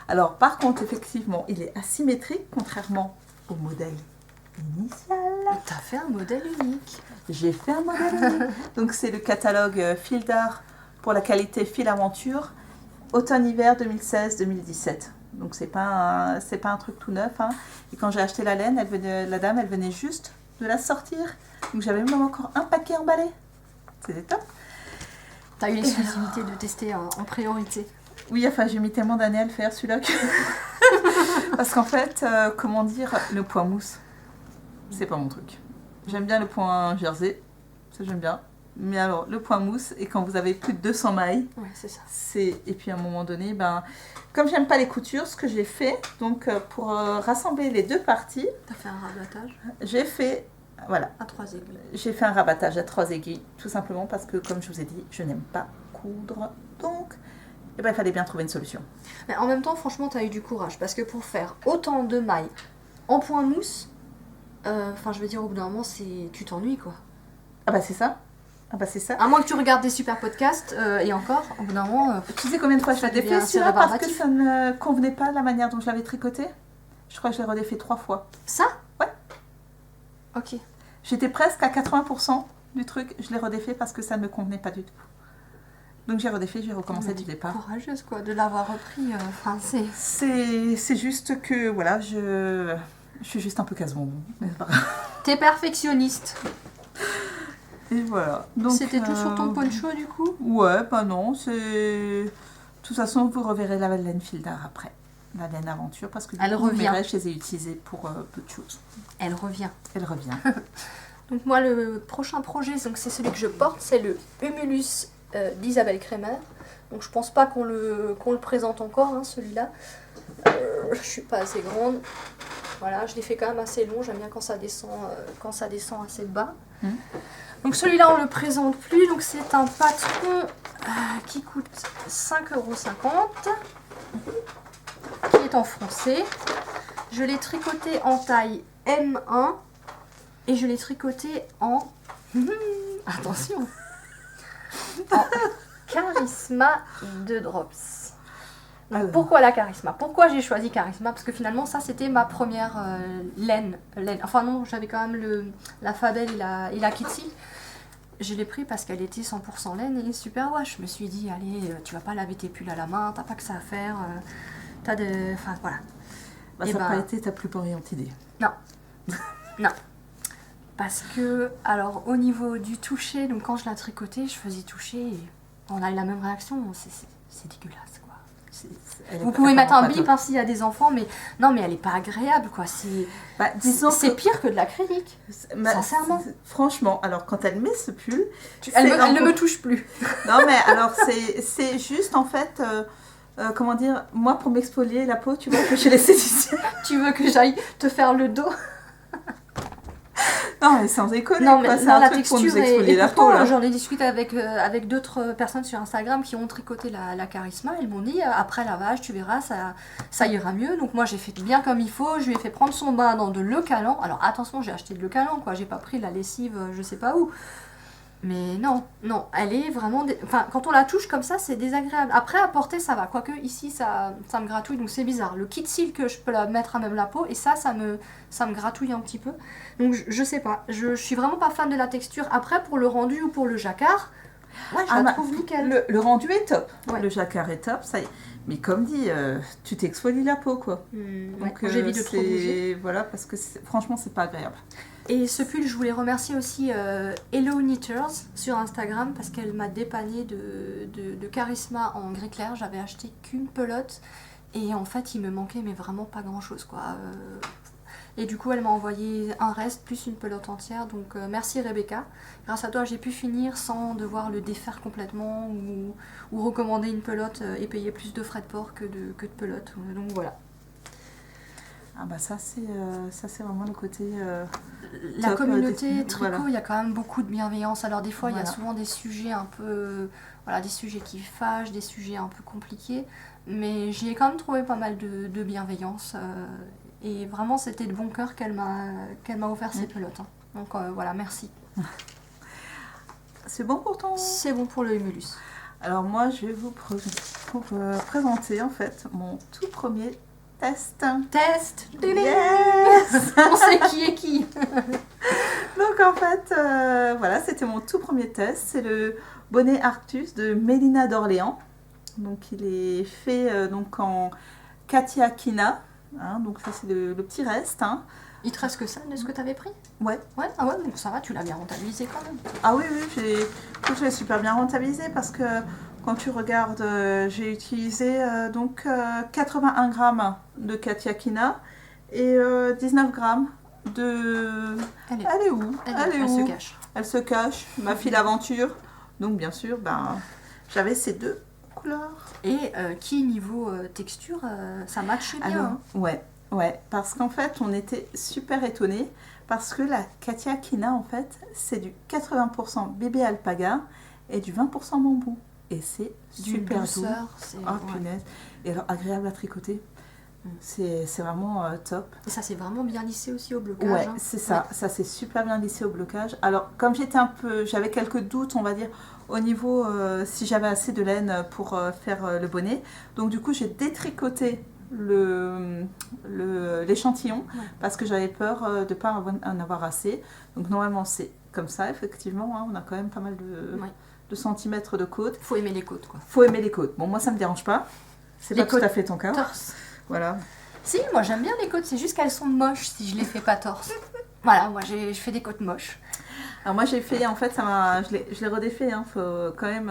Alors par contre, effectivement, il est asymétrique contrairement au modèle initial. Tu as fait un modèle unique. J'ai fait un modèle unique. Donc c'est le catalogue Fil d'Art pour la qualité Fil Aventure. Automne-hiver 2016-2017. Donc c'est pas un truc tout neuf. Hein. Et quand j'ai acheté la laine, la dame, elle venait juste de la sortir. Donc j'avais même encore un paquet emballé. C'était top. T'as eu l'exclusivité de tester en priorité. Oui, enfin j'ai mis tellement d'années à le faire celui-là que... Parce qu'en fait, comment dire, le point mousse, c'est pas mon truc. J'aime bien le point jersey, ça j'aime bien. Mais alors, le point mousse, et quand vous avez plus de 200 mailles, ouais, c'est ça. Et puis à un moment donné, comme j'aime pas les coutures, ce que j'ai fait, donc pour rassembler les deux parties... T'as fait un rabattage? J'ai fait, voilà. À 3 aiguilles. J'ai fait un rabattage à 3 aiguilles, tout simplement parce que, comme je vous ai dit, je n'aime pas coudre. Donc, il fallait bien trouver une solution. Mais en même temps, franchement, t'as eu du courage, parce que pour faire autant de mailles en point mousse, je veux dire, au bout d'un moment, tu t'ennuies, quoi. Ah bah c'est ça. C'est ça. À moins que tu regardes des super podcasts, et encore, au bout d'un moment... tu sais combien de fois je l'ai défait celui-là parce que ça ne convenait pas de la manière dont je l'avais tricoté? Je crois que je l'ai redéfait 3 fois. Ça? Ouais. Ok. J'étais presque à 80% du truc, je l'ai redéfait parce que ça ne me convenait pas du tout. Donc j'ai redéfait, j'ai recommencé du départ. Courageuse quoi, de l'avoir repris. C'est juste que, voilà, je suis juste un peu casse-bonbon. T'es perfectionniste. Et voilà. C'était tout sur ton poncho du coup? Ouais, non, c'est... De toute façon, vous reverrez la laine Fil d'Art après. La laine Aventure, parce que elle revient. Je les ai utilisées pour peu de choses. Elle revient. Donc moi, le prochain projet, c'est celui que je porte, c'est le Humulus d'Isabelle Kremer. Donc je pense pas qu'on le présente encore, hein, celui-là. Je suis pas assez grande. Voilà, je l'ai fait quand même assez long. J'aime bien quand ça descend assez bas. Donc celui-là, on le présente plus. Donc c'est un patron qui coûte 5,50 €, qui est en français. Je l'ai tricoté en taille M1 et je l'ai tricoté en... attention, en Charisma de Drops. Donc, pourquoi la Charisma? Pourquoi j'ai choisi Charisma? Parce que finalement, ça, c'était ma première laine. Enfin non, j'avais quand même la Fabel et la Kitsil. Je l'ai pris parce qu'elle était 100% laine et super wash. Je me suis dit, allez, tu vas pas laver tes pulls à la main, t'as pas que ça à faire. Enfin, voilà. Ça n'a pas été ta plus brillante idée. Non. Non. Parce que, alors, au niveau du toucher, donc quand je la tricotais, je faisais toucher et on a eu la même réaction. C'est dégueulasse, quoi. Vous pouvez mettre un bip s'il y a des enfants, mais non, mais elle est pas agréable, quoi. C'est pire que de l'acrylique, sincèrement. Franchement, alors quand elle met ce pull, elle ne me touche plus. Non, mais alors c'est juste en fait, comment dire, moi pour m'exfolier la peau, tu vois que j'ai laissé ici. Tu veux que j'aille te faire le dos? Non, mais sans déconner, non, mais c'est un la truc texture pour nous exfolier la peau. J'en ai discuté avec d'autres personnes sur Instagram qui ont tricoté la Charisma. Elles m'ont dit, après lavage, tu verras, ça ira mieux. Donc moi, j'ai fait bien comme il faut. Je lui ai fait prendre son bain dans de l'eau calant. Alors attention, j'ai acheté de l'eau calant, quoi. J'ai pas pris la lessive, je sais pas où. Mais non, elle est vraiment... Enfin, quand on la touche comme ça, c'est désagréable. Après, à porter, ça va. Quoique, ici, ça me gratouille, donc c'est bizarre. Le kit silk, je peux la mettre à même la peau, et ça me gratouille un petit peu. Donc, je sais pas. Je suis vraiment pas fan de la texture. Après, pour le rendu ou pour le jacquard, ouais, je la trouve nickel. Le rendu est top. Ouais. Le jacquard est top, ça y est. Mais comme dit, tu t'exfolies la peau, quoi. Donc, j'évite de trop bouger. Voilà, parce que franchement, c'est pas agréable. Et ce pull, je voulais remercier aussi Hello Knitters sur Instagram parce qu'elle m'a dépanné de charisma en gris clair. J'avais acheté qu'une pelote et en fait, il me manquait mais vraiment pas grand chose, quoi. Et du coup, elle m'a envoyé un reste plus une pelote entière. Donc merci Rebecca. Grâce à toi, j'ai pu finir sans devoir le défaire complètement ou recommander une pelote et payer plus de frais de port que de pelote. Donc voilà. Ah bah ça c'est vraiment le côté la top, communauté tricot, voilà. il y a quand même beaucoup de bienveillance. Alors des fois, il y a Voilà. souvent des sujets un peu, des sujets qui fâchent, des sujets un peu compliqués, mais j'y ai quand même trouvé pas mal de bienveillance. Et vraiment, c'était de bon cœur qu'elle m'a offert ces pelotes, hein. Donc voilà, merci. C'est bon pour ton... C'est bon pour le humulus. Alors moi, je vais vous présenter en fait mon tout premier test. Test. Yes. On sait qui est qui. Donc en fait, voilà, c'était mon tout premier test. C'est le bonnet Arctus de Mélina d'Orléans. Donc il est fait donc en Katia Kina. Hein, donc ça c'est le petit reste. Hein. Il te reste que ça de ce que tu avais pris? Ouais. Ouais, ah ouais, donc ça va, tu l'as bien rentabilisé quand même. Ah oui, je l'ai super bien rentabilisé parce que quand tu regardes, j'ai utilisé donc 81 grammes de Katia Kina et 19 grammes de... Elle est où? Elle se cache. Elle se cache, ma fille l'aventure. Donc bien sûr, ben, j'avais ces deux couleurs. Et qui niveau texture, ça matchait bien. Alors, hein. Ouais, parce qu'en fait, on était super étonnés parce que la Katia Kina, en fait, c'est du 80% bébé alpaga et du 20% bambou. Et c'est super douceur, doux. Ah, punaise. Et alors, agréable à tricoter. C'est vraiment top. Et ça, c'est vraiment bien lissé aussi au blocage. Ouais, hein. c'est ça. Ça, c'est super bien lissé au blocage. Alors, comme j'avais quelques doutes, on va dire, au niveau si j'avais assez de laine pour faire le bonnet. Donc, du coup, j'ai détricoté l'échantillon parce que j'avais peur de ne pas en avoir assez. Donc normalement c'est comme ça effectivement, hein, on a quand même pas mal de centimètres de côte. Faut aimer les côtes quoi. Faut aimer les côtes. Bon moi ça me dérange pas. C'est pas tout à fait ton cas. Torse. Voilà. Si, moi j'aime bien les côtes, c'est juste qu'elles sont moches si je les fais pas torse. Voilà, moi je fais des côtes moches. Alors moi j'ai fait, en fait je l'ai redéfait, hein, faut quand même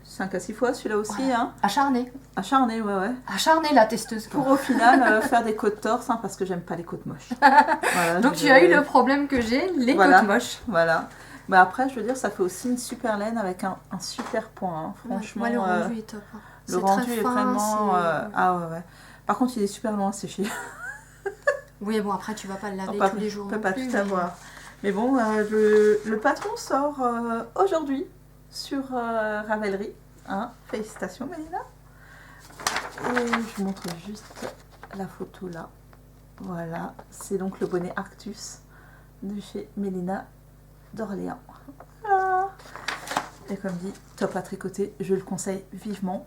5 à 6 fois celui-là aussi. Ouais. Hein. Acharné. Acharné, ouais. Acharné la testeuse. Pour au final faire des côtes torses, hein, parce que j'aime pas les côtes moches. Voilà, donc tu as eu le problème que j'ai, les côtes moches. Voilà. Mais après, je veux dire, ça fait aussi une super laine avec un super point. Hein. Franchement, le rendu est top. Hein. Le rendu est vraiment... Ah ouais. Par contre, il est super long à sécher. Oui, bon, après, tu vas pas le laver tous les jours. On peut pas tout avoir. Mais bon, le patron sort aujourd'hui sur Ravelry. Hein. Félicitations, Mélina. Et je vous montre juste la photo là. Voilà, c'est donc le bonnet Arctus de chez Mélina d'Orléans. Voilà. Et comme dit, top à tricoter, je le conseille vivement.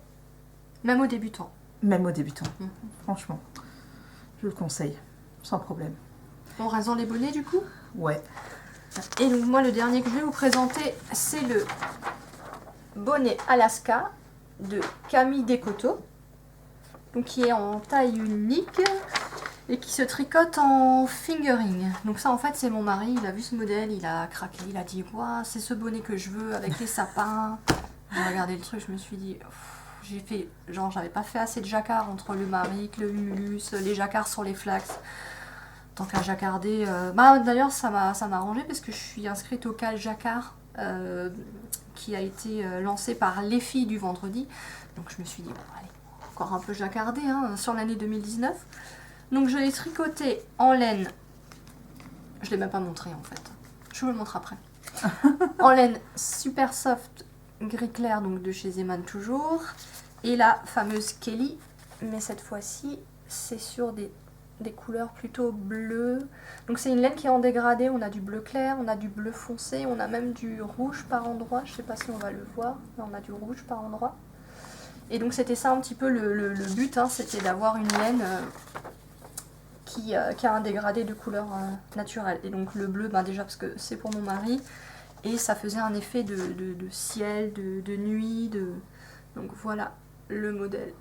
Même aux débutants. Même aux débutants, franchement. Je le conseille, sans problème. On rasant les bonnets du coup? Ouais. Et donc moi le dernier que je vais vous présenter, c'est le bonnet Alaska de Camille Descoteaux. Donc qui est en taille unique et qui se tricote en fingering. Donc ça en fait c'est mon mari, il a vu ce modèle, il a craqué, il a dit waouh c'est ce bonnet que je veux avec les sapins. J'ai regardé le truc, je me suis dit j'ai fait genre j'avais pas fait assez de jacquard entre le maric, le humulus, les jacquards sur les flax. Tant qu'à jaccarder, d'ailleurs ça m'a arrangé parce que je suis inscrite au Cal Jacquard qui a été lancé par les filles du vendredi. Donc je me suis dit bon allez encore un peu jacquardé hein, sur l'année 2019. Donc je l'ai tricoté en laine. Je ne l'ai même pas montré en fait. Je vous le montre après. En laine super soft gris clair donc de chez Zeman toujours. Et la fameuse Kelly. Mais cette fois-ci c'est sur des couleurs plutôt bleues. Donc c'est une laine qui est en dégradé. On a du bleu clair, on a du bleu foncé, on a même du rouge par endroit. Je ne sais pas si on va le voir. Mais on a du rouge par endroit. Et donc c'était ça un petit peu le but, hein, c'était d'avoir une laine qui a un dégradé de couleur naturelle. Et donc le bleu, déjà parce que c'est pour mon mari, et ça faisait un effet de ciel, de nuit, donc voilà le modèle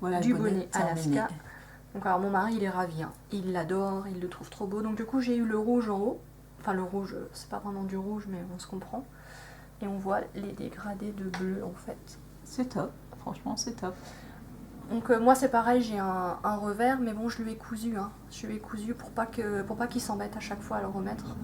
Voilà, du le bonnet terminé. Alaska. Donc alors mon mari il est ravi, hein. Il l'adore, il le trouve trop beau. Donc du coup j'ai eu le rouge en haut. Enfin le rouge, c'est pas vraiment du rouge mais on se comprend. Et on voit les dégradés de bleu en fait. C'est top, franchement c'est top. Donc moi c'est pareil, j'ai un revers, mais bon je lui ai cousu, hein. Je lui ai cousu pour pas qu'il s'embête à chaque fois à le remettre.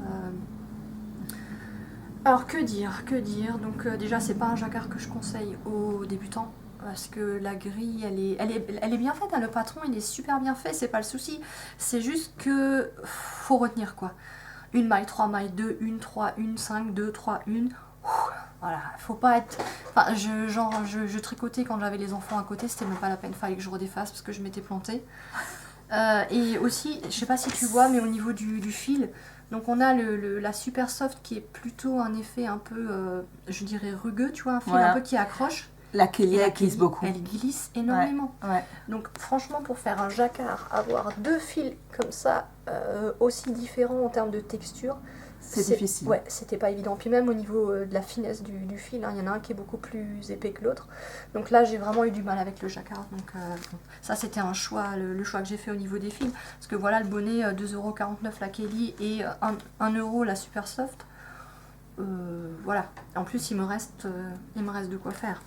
Alors que dire, que dire. Donc déjà c'est pas un jacquard que je conseille aux débutants. Parce que la grille, elle est bien faite, hein. Le patron il est super bien fait, c'est pas le souci. C'est juste que faut retenir quoi. Une maille, 3 mailles, 2, 1, 3, 1, 5, 2, 3, 1. Voilà, faut pas être... Enfin, je tricotais quand j'avais les enfants à côté, c'était même pas la peine, fallait que je redéfasse parce que je m'étais plantée. Et aussi, je sais pas si tu vois, mais au niveau du fil, donc on a la Super Soft qui est plutôt un effet un peu, je dirais rugueux, tu vois, un fil un peu qui accroche. La Kelly, elle glisse beaucoup. Elle glisse énormément. Ouais. Donc franchement, pour faire un jacquard, avoir 2 fils comme ça, aussi différents en termes de texture, c'est difficile. Ouais, c'était pas évident. Puis même au niveau de la finesse du fil, hein, il y en a un qui est beaucoup plus épais que l'autre. Donc là, j'ai vraiment eu du mal avec le jacquard. Donc ça, c'était un choix, le choix que j'ai fait au niveau des fils. Parce que voilà, le bonnet, 2,49€ la Kelly et 1€ la Super Soft. Voilà. En plus, il me reste de quoi faire.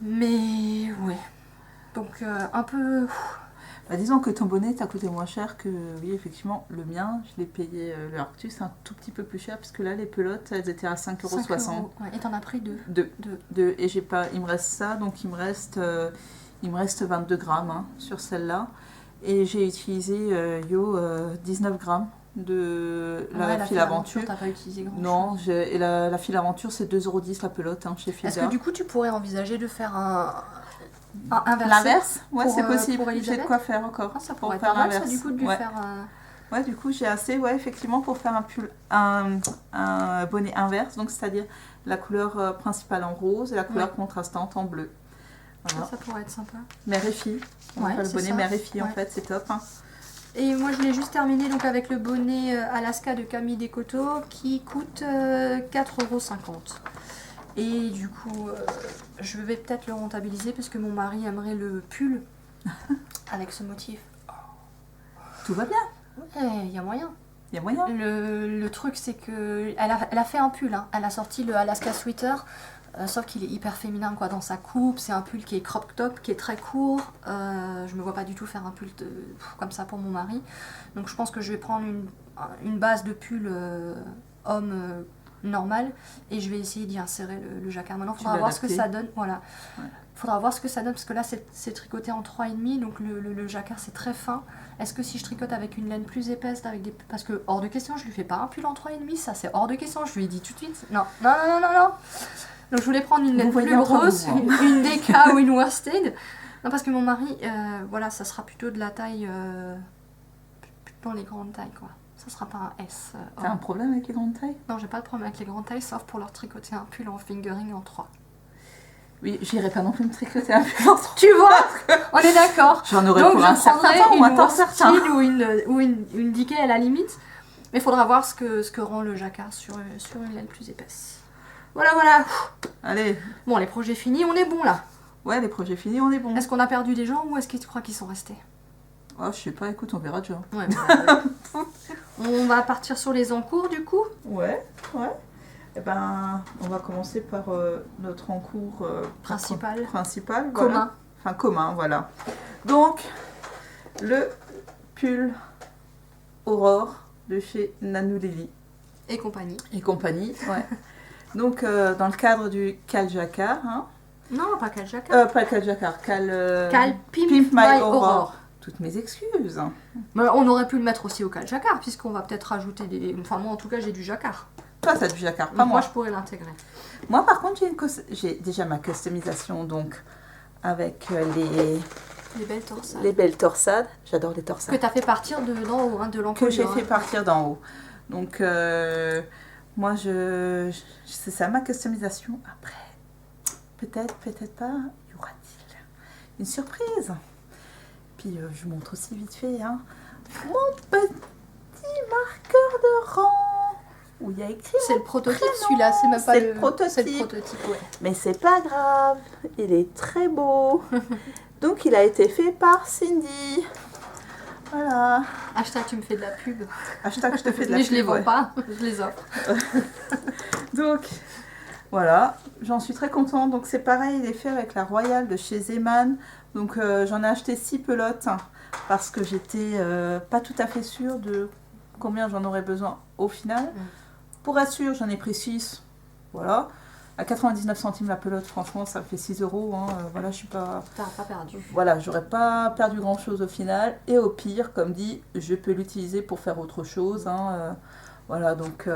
Mais ouais. Donc un peu... Bah, disons que ton bonnet t'a coûté moins cher que, oui, effectivement, le mien. Je l'ai payé, le Arctus, un tout petit peu plus cher, parce que là, les pelotes, elles étaient à 5,60€. Ouais. Et t'en as pris 2. 2. Et j'ai pas, il me reste ça, donc il me reste 22 grammes hein, sur celle-là. Et j'ai utilisé, 19 grammes de la file aventure. T'as pas utilisé grand Non, chose. et la file aventure, c'est 2,10€ la pelote hein, chez Fielder. Est-ce que du coup, tu pourrais envisager de faire un inversé? L'inverse, ouais, pour, c'est possible. pour J'ai de quoi faire encore. Ça pour pourrait être faire pas mal, l'inverse. ça, du coup, de lui faire... Ouais, du coup, j'ai assez, ouais, effectivement, pour faire un bonnet inverse, donc c'est-à-dire la couleur principale en rose et la couleur contrastante en bleu. Voilà. Ça pourrait être sympa. Mère et fille. On va faire le bonnet mère et fille, en fait, c'est top. Hein. Et moi, je l'ai juste terminé donc, avec le bonnet Alaska de Camille Descoteaux qui coûte 4,50€. Et du coup, je vais peut-être le rentabiliser parce que mon mari aimerait le pull avec ce motif. Tout va bien. Ouais, il y a moyen. Il y a moyen. Le truc, c'est que elle a fait un pull. Hein. Elle a sorti le Alaska Sweater, sauf qu'il est hyper féminin quoi, dans sa coupe. C'est un pull qui est crop top, qui est très court. Je me vois pas du tout faire un pull comme ça pour mon mari. Donc je pense que je vais prendre une base de pull homme normal et je vais essayer d'y insérer le jacquard. Maintenant, il faudra voir ce que ça donne. Voilà. Ouais. Faudra voir ce que ça donne parce que là c'est tricoté en 3,5 donc le jacquard c'est très fin. Est-ce que si je tricote avec une laine plus épaisse parce que hors de question je lui fais pas un pull en 3,5, ça c'est hors de question, je lui ai dit tout de suite non. Donc je voulais prendre une laine plus grosse, une DK ou une worsted. Non parce que mon mari voilà ça sera plutôt de la taille dans les grandes tailles quoi. Ça sera pas un S. T'as un problème avec les grandes tailles? Non j'ai pas de problème avec les grandes tailles sauf pour leur tricoter un pull en fingering en 3. Oui, j'irai pas non plus me tricoter un pull en 3. Tu vois, on est d'accord. J'en aurais pour un certain temps ou un temps certain. Ou une DK à la limite. Mais il faudra voir ce que rend le jacquard sur une laine plus épaisse. Voilà. Allez. Bon, les projets finis, on est bon là. Ouais, les projets finis, on est bon. Est-ce qu'on a perdu des gens ou est-ce que tu crois qu'ils sont restés? Oh, je sais pas, écoute, on verra déjà. Ouais, on va partir sur les encours du coup. Ouais. Eh ben, on va commencer par notre encours principal. Commun. Voilà. Enfin, commun, voilà. Donc, le pull Aurore de chez Nanoulili. Et compagnie. Ouais. Donc, dans le cadre du Cal Jacquard. Hein. Non, pas Cal Jacquard. Pas Cal Jacquard, Cal Pimp My Aurore. Toutes mes excuses. Mais on aurait pu le mettre aussi au Cal Jacquard, puisqu'on va peut-être rajouter des... Enfin, moi, en tout cas, j'ai du jacquard. Toi, t'as du jacquard, pas moi. Je pourrais l'intégrer. Moi, par contre, j'ai déjà ma customisation, donc, avec les belles torsades. Les belles torsades. J'adore les torsades. Que tu as fait partir d'en haut, hein, de l'encolure. Que j'ai fait partir d'en haut. Donc, moi, c'est ça ma customisation. Après, peut-être pas, y aura-t-il une surprise. Puis, je vous montre aussi vite fait, hein, mon petit marqueur de rang. où il y a écrit C'est le prototype celui-là, c'est même pas C'est le prototype. C'est le prototype, ouais. Mais c'est pas grave, il est très beau. Donc il a été fait par Cindy. Voilà. Hashtag tu me fais de la pub. Hashtag je te fais de la Mais pub. je les vends ouais. pas, je les offre. Donc voilà, j'en suis très contente. Donc c'est pareil, il est fait avec la Royale de chez Zeman. Donc j'en ai acheté 6 pelotes parce que j'étais pas tout à fait sûre de combien j'en aurais besoin au final. Pour être sûre, j'en ai pris 6. Voilà. À 99 centimes la pelote, franchement, ça me fait 6 euros. Voilà, je suis pas... T'as pas perdu. Voilà, j'aurais pas perdu grand chose au final. Et au pire, comme dit, je peux l'utiliser pour faire autre chose. Voilà, donc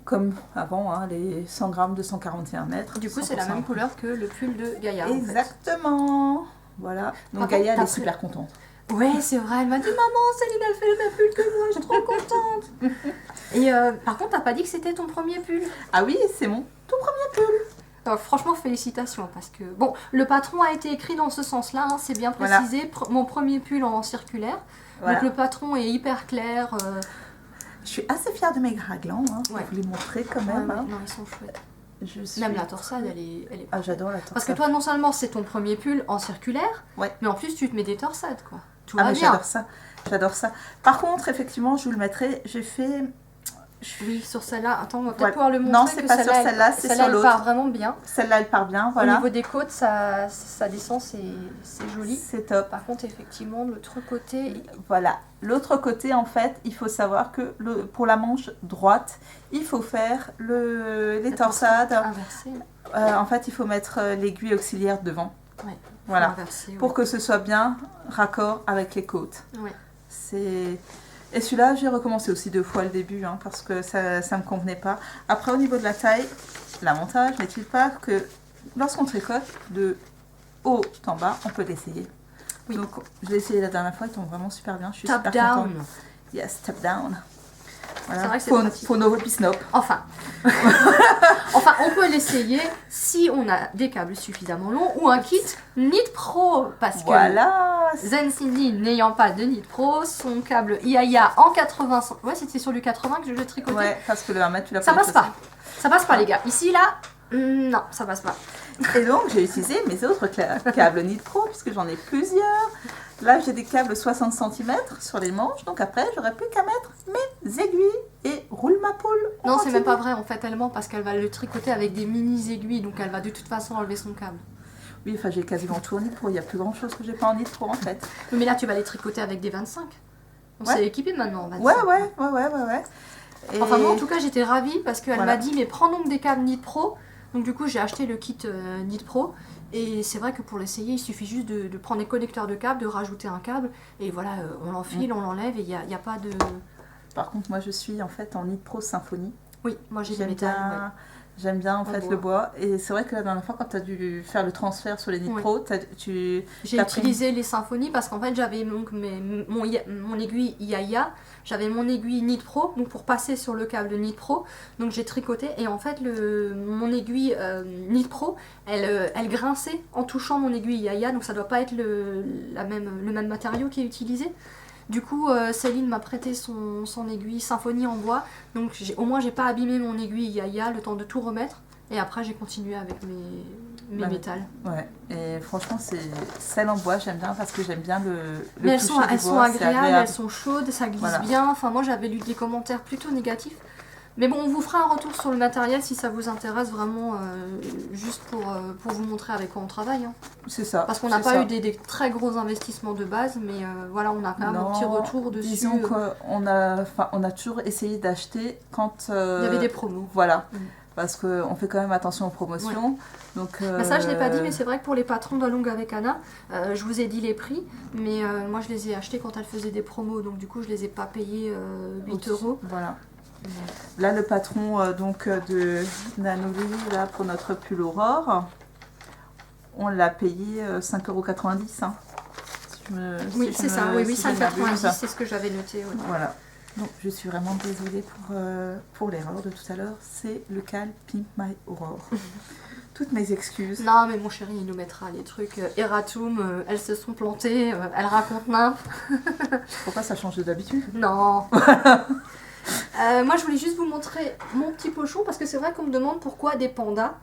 comme avant, les 100 grammes de 141 mètres. Du coup, c'est la même couleur que le pull de Gaïa. Exactement. Voilà. Donc Par Gaïa, contre, elle est super contente. Ouais, c'est vrai, elle m'a dit maman, Céline, elle fait le même pull que moi, je suis trop contente. Et par contre, t'as pas dit que c'était ton premier pull. Ah oui, c'est mon tout premier pull. Donc, franchement, félicitations, parce que, bon, le patron a été écrit dans ce sens-là, hein, c'est bien précisé, Voilà. Mon premier pull en circulaire. Voilà. Donc le patron est hyper clair. Je suis assez fière de mes raglans, je Ouais. vous les montrer quand même. Ouais, non, ils sont chouettes. Même la torsade, elle est Ah, j'adore la torsade. Parce que toi, non seulement c'est ton premier pull en circulaire, ouais. mais en plus tu te mets des torsades, quoi. Tout ah, va mais bien. j'adore ça. J'adore ça. Par contre, effectivement, je vous le mettrai, j'ai fait... Oui, sur celle-là, attends, on va peut-être Ouais. pouvoir le montrer. Non, c'est que pas sur celle-là, c'est celle-là, sur elle l'autre. part vraiment bien. Celle-là, elle part bien, voilà. Au niveau des côtes, ça descend, c'est joli. C'est top. Par contre, effectivement, l'autre côté... Voilà. L'autre côté, en fait, il faut savoir que pour la manche droite, il faut faire les torsades. Inversée. En fait, il faut mettre l'aiguille auxiliaire devant. Ouais. Voilà. Inversée, ouais. Pour que ce soit bien raccord avec les côtes. Ouais. Et celui-là, j'ai recommencé aussi 2 fois le début, parce que ça ne me convenait pas. Après, au niveau de la taille, l'avantage n'est-il pas que lorsqu'on tricote de haut en bas, on peut l'essayer. Oui. Donc, je l'ai essayé la dernière fois, ils tombent vraiment super bien. Je suis Top super down. contente. Yes, top down. Voilà. C'est vrai que c'est pratique. Pour nos pisnop. Enfin, on peut l'essayer si on a des câbles suffisamment longs ou un kit Knit Pro. Parce que Voilà. Zen Cindy, n'ayant pas de Knit Pro, son câble IAIA en 80 cm. Ouais, c'était sur du 80 que je l'ai tricoté. Ouais, parce que le 1 mètre, tu l'as Ça pas passe dépassé. pas. Ça passe pas, les gars. Ici, là, non, ça passe pas. Et donc, j'ai utilisé mes autres câbles Knit Pro, puisque j'en ai plusieurs. Là, j'ai des câbles 60 cm sur les manches. Donc après, j'aurais plus qu'à mettre mes aiguilles et roule ma poule. On Non, c'est continue. même pas vrai, en fait, elle ment parce qu'elle va le tricoter avec des mini aiguilles. Donc, elle va de toute façon enlever son câble. Oui, enfin, j'ai quasiment tout en Knit Pro. Il n'y a plus grand chose que j'ai pas en Knit Pro, en fait. Mais là, tu vas les tricoter avec des 25. On Ouais. s'est équipé maintenant en 25. Ouais. Et... Enfin, moi, en tout cas, j'étais ravie parce qu'elle Voilà. m'a dit, mais prends donc des câbles Knit Pro. Donc, du coup, j'ai acheté le kit Knit Pro. Et c'est vrai que pour l'essayer, il suffit juste de prendre des connecteurs de câbles, de rajouter un câble. Et voilà, on l'enfile, on l'enlève et il n'y a pas de... Par contre, moi, je suis en fait en Knit Pro Symfony. Oui, moi j'ai du J'aime métal. bien, j'aime bien en fait bois. le bois. Et c'est vrai que la dernière fois, quand tu as dû faire le transfert sur les Knit Oui. Pro, J'ai t'as pris- utilisé les symphonies parce qu'en fait j'avais donc mon aiguille IAIA, j'avais mon aiguille Knit Pro donc pour passer sur le câble Knit Pro, donc j'ai tricoté et en fait mon aiguille Knit Pro elle grinçait en touchant mon aiguille IAIA, donc ça doit pas être le même matériau qui est utilisé. Du coup, Céline m'a prêté son aiguille Symphonie en bois, donc au moins j'ai pas abîmé mon aiguille IAIA, le temps de tout remettre. Et après, j'ai continué avec mes métals. Ouais, et franchement, c'est celle en bois, j'aime bien parce que j'aime bien le Mais elles toucher sont, du elles sont bois, c'est agréables, elles sont chaudes, ça glisse Voilà. bien. Enfin, moi, j'avais lu des commentaires plutôt négatifs. Mais bon, on vous fera un retour sur le matériel si ça vous intéresse vraiment, juste pour vous montrer avec quoi on travaille. Hein. C'est ça. Parce qu'on n'a c'est pas ça. eu des très gros investissements de base, mais voilà, on a quand même un Non, petit retour dessus. Disons qu'on a toujours essayé d'acheter quand... Il y avait des promos. Voilà. Mm. Parce qu'on fait quand même attention aux promotions. Donc, Bah ça je l'ai pas dit, mais c'est vrai que pour les patrons de Longue avec Anna, je vous ai dit les prix, mais moi je les ai achetés quand elles faisaient des promos, donc du coup je les ai pas payés 8 euros. Voilà. Là, le patron donc de Nanoli, là, pour notre pull Aurore, on l'a payé 5,90 €. Hein. Oui, c'est ça, oui, si je ne m'abuse. 5,90, c'est ce que j'avais noté. Ouais. Voilà. Donc, je suis vraiment désolée pour l'erreur de tout à l'heure. C'est le cal Pimp My Aurore. Toutes mes excuses. Non, mais mon chéri, il nous mettra les trucs Eratum, elles se sont plantées, elles racontent nimp. Pourquoi ça change de d'habitude? Non. Moi, je voulais juste vous montrer mon petit pochon parce que c'est vrai qu'on me demande pourquoi des pandas.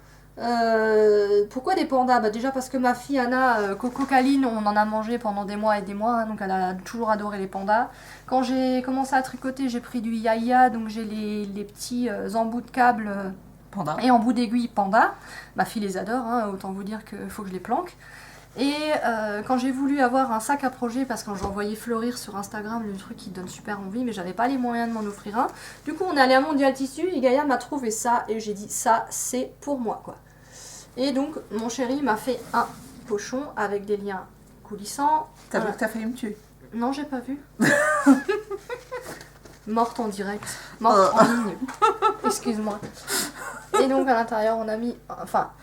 Pourquoi des pandas? Bah déjà parce que ma fille Anna, Coco Caline, on en a mangé pendant des mois et des mois, hein, donc elle a toujours adoré les pandas. Quand j'ai commencé à tricoter, j'ai pris du yaya, donc j'ai les petits embouts de câble Panda. et embouts d'aiguille panda. Ma fille les adore, hein, autant vous dire qu'il faut que je les planque. Et quand j'ai voulu avoir un sac à projet, parce que quand j'en voyais fleurir sur Instagram le truc qui donne super envie, mais j'avais pas les moyens de m'en offrir un. Du coup, on est allé à Mondial Tissu et Gaïa m'a trouvé ça et j'ai dit ça, c'est pour moi quoi. Et donc, mon chéri m'a fait un pochon avec des liens coulissants. T'as vu que t'as failli me tuer? Non, j'ai pas vu. Morte en direct, morte en ligne. Excuse-moi. Et donc à l'intérieur,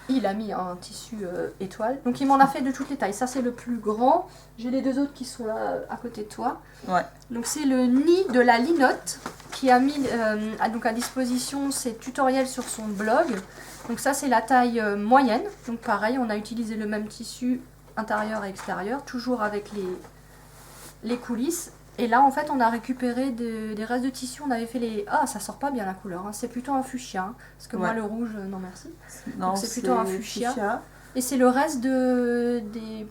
il a mis un tissu étoile. Donc il m'en a fait de toutes les tailles. Ça c'est le plus grand. J'ai les deux autres qui sont là à côté de toi. Ouais. Donc c'est le nid de la Linotte qui a mis à disposition ses tutoriels sur son blog. Donc ça c'est la taille moyenne. Donc pareil, on a utilisé le même tissu intérieur et extérieur, toujours avec les coulisses. Et là, en fait, on a récupéré des restes de tissu. On avait fait les... Ah, ça sort pas bien la couleur. Hein. C'est plutôt un fuchsia. Hein, parce que moi, le rouge, non merci. Non, c'est plutôt un fuchsia. Et c'est le reste des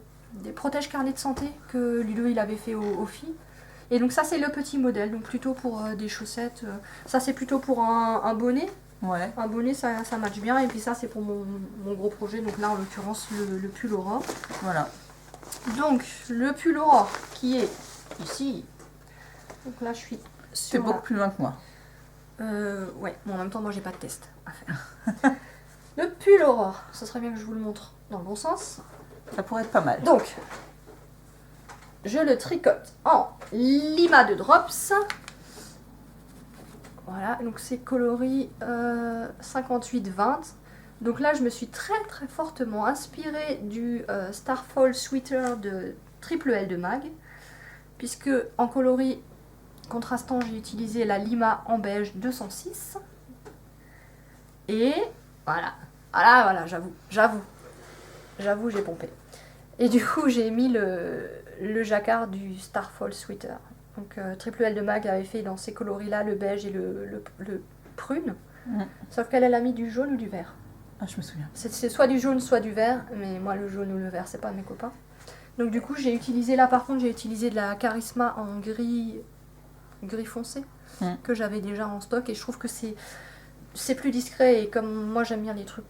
protèges carnets de santé que Ludo, il avait fait aux filles. Et donc ça, c'est le petit modèle. Donc plutôt pour des chaussettes. Ça, c'est plutôt pour un bonnet. Ouais. Un bonnet, ça match bien. Et puis ça, c'est pour mon gros projet. Donc là, en l'occurrence, le pull Aurore. Voilà. Donc, le pull Aurore qui est ici... Donc là, je suis sur. C'est beaucoup plus loin que moi. Ouais, bon, en même temps, moi, j'ai pas de test à faire. Le pull Aurore, ce serait bien que je vous le montre dans le bon sens. Ça pourrait être pas mal. Donc, je le tricote en lima de drops. Voilà, donc c'est coloris 58-20. Donc là, je me suis très très fortement inspirée du Starfall Sweater de Triple L de Mag. Puisque en coloris contrastant, j'ai utilisé la Lima en beige 206. Et voilà. Voilà, j'avoue, j'ai pompé. Et du coup, j'ai mis le jacquard du Starfall Sweater. Donc, Triple L de Mag avait fait dans ces coloris-là le beige et le prune. Sauf qu'elle a mis du jaune ou du vert. Ah, je me souviens. C'est soit du jaune, soit du vert. Mais moi, le jaune ou le vert, c'est pas mes copains. Donc, du coup, j'ai utilisé, là par contre, j'ai utilisé de la Charisma en gris foncé que j'avais déjà en stock et je trouve que c'est plus discret et comme moi j'aime bien les trucs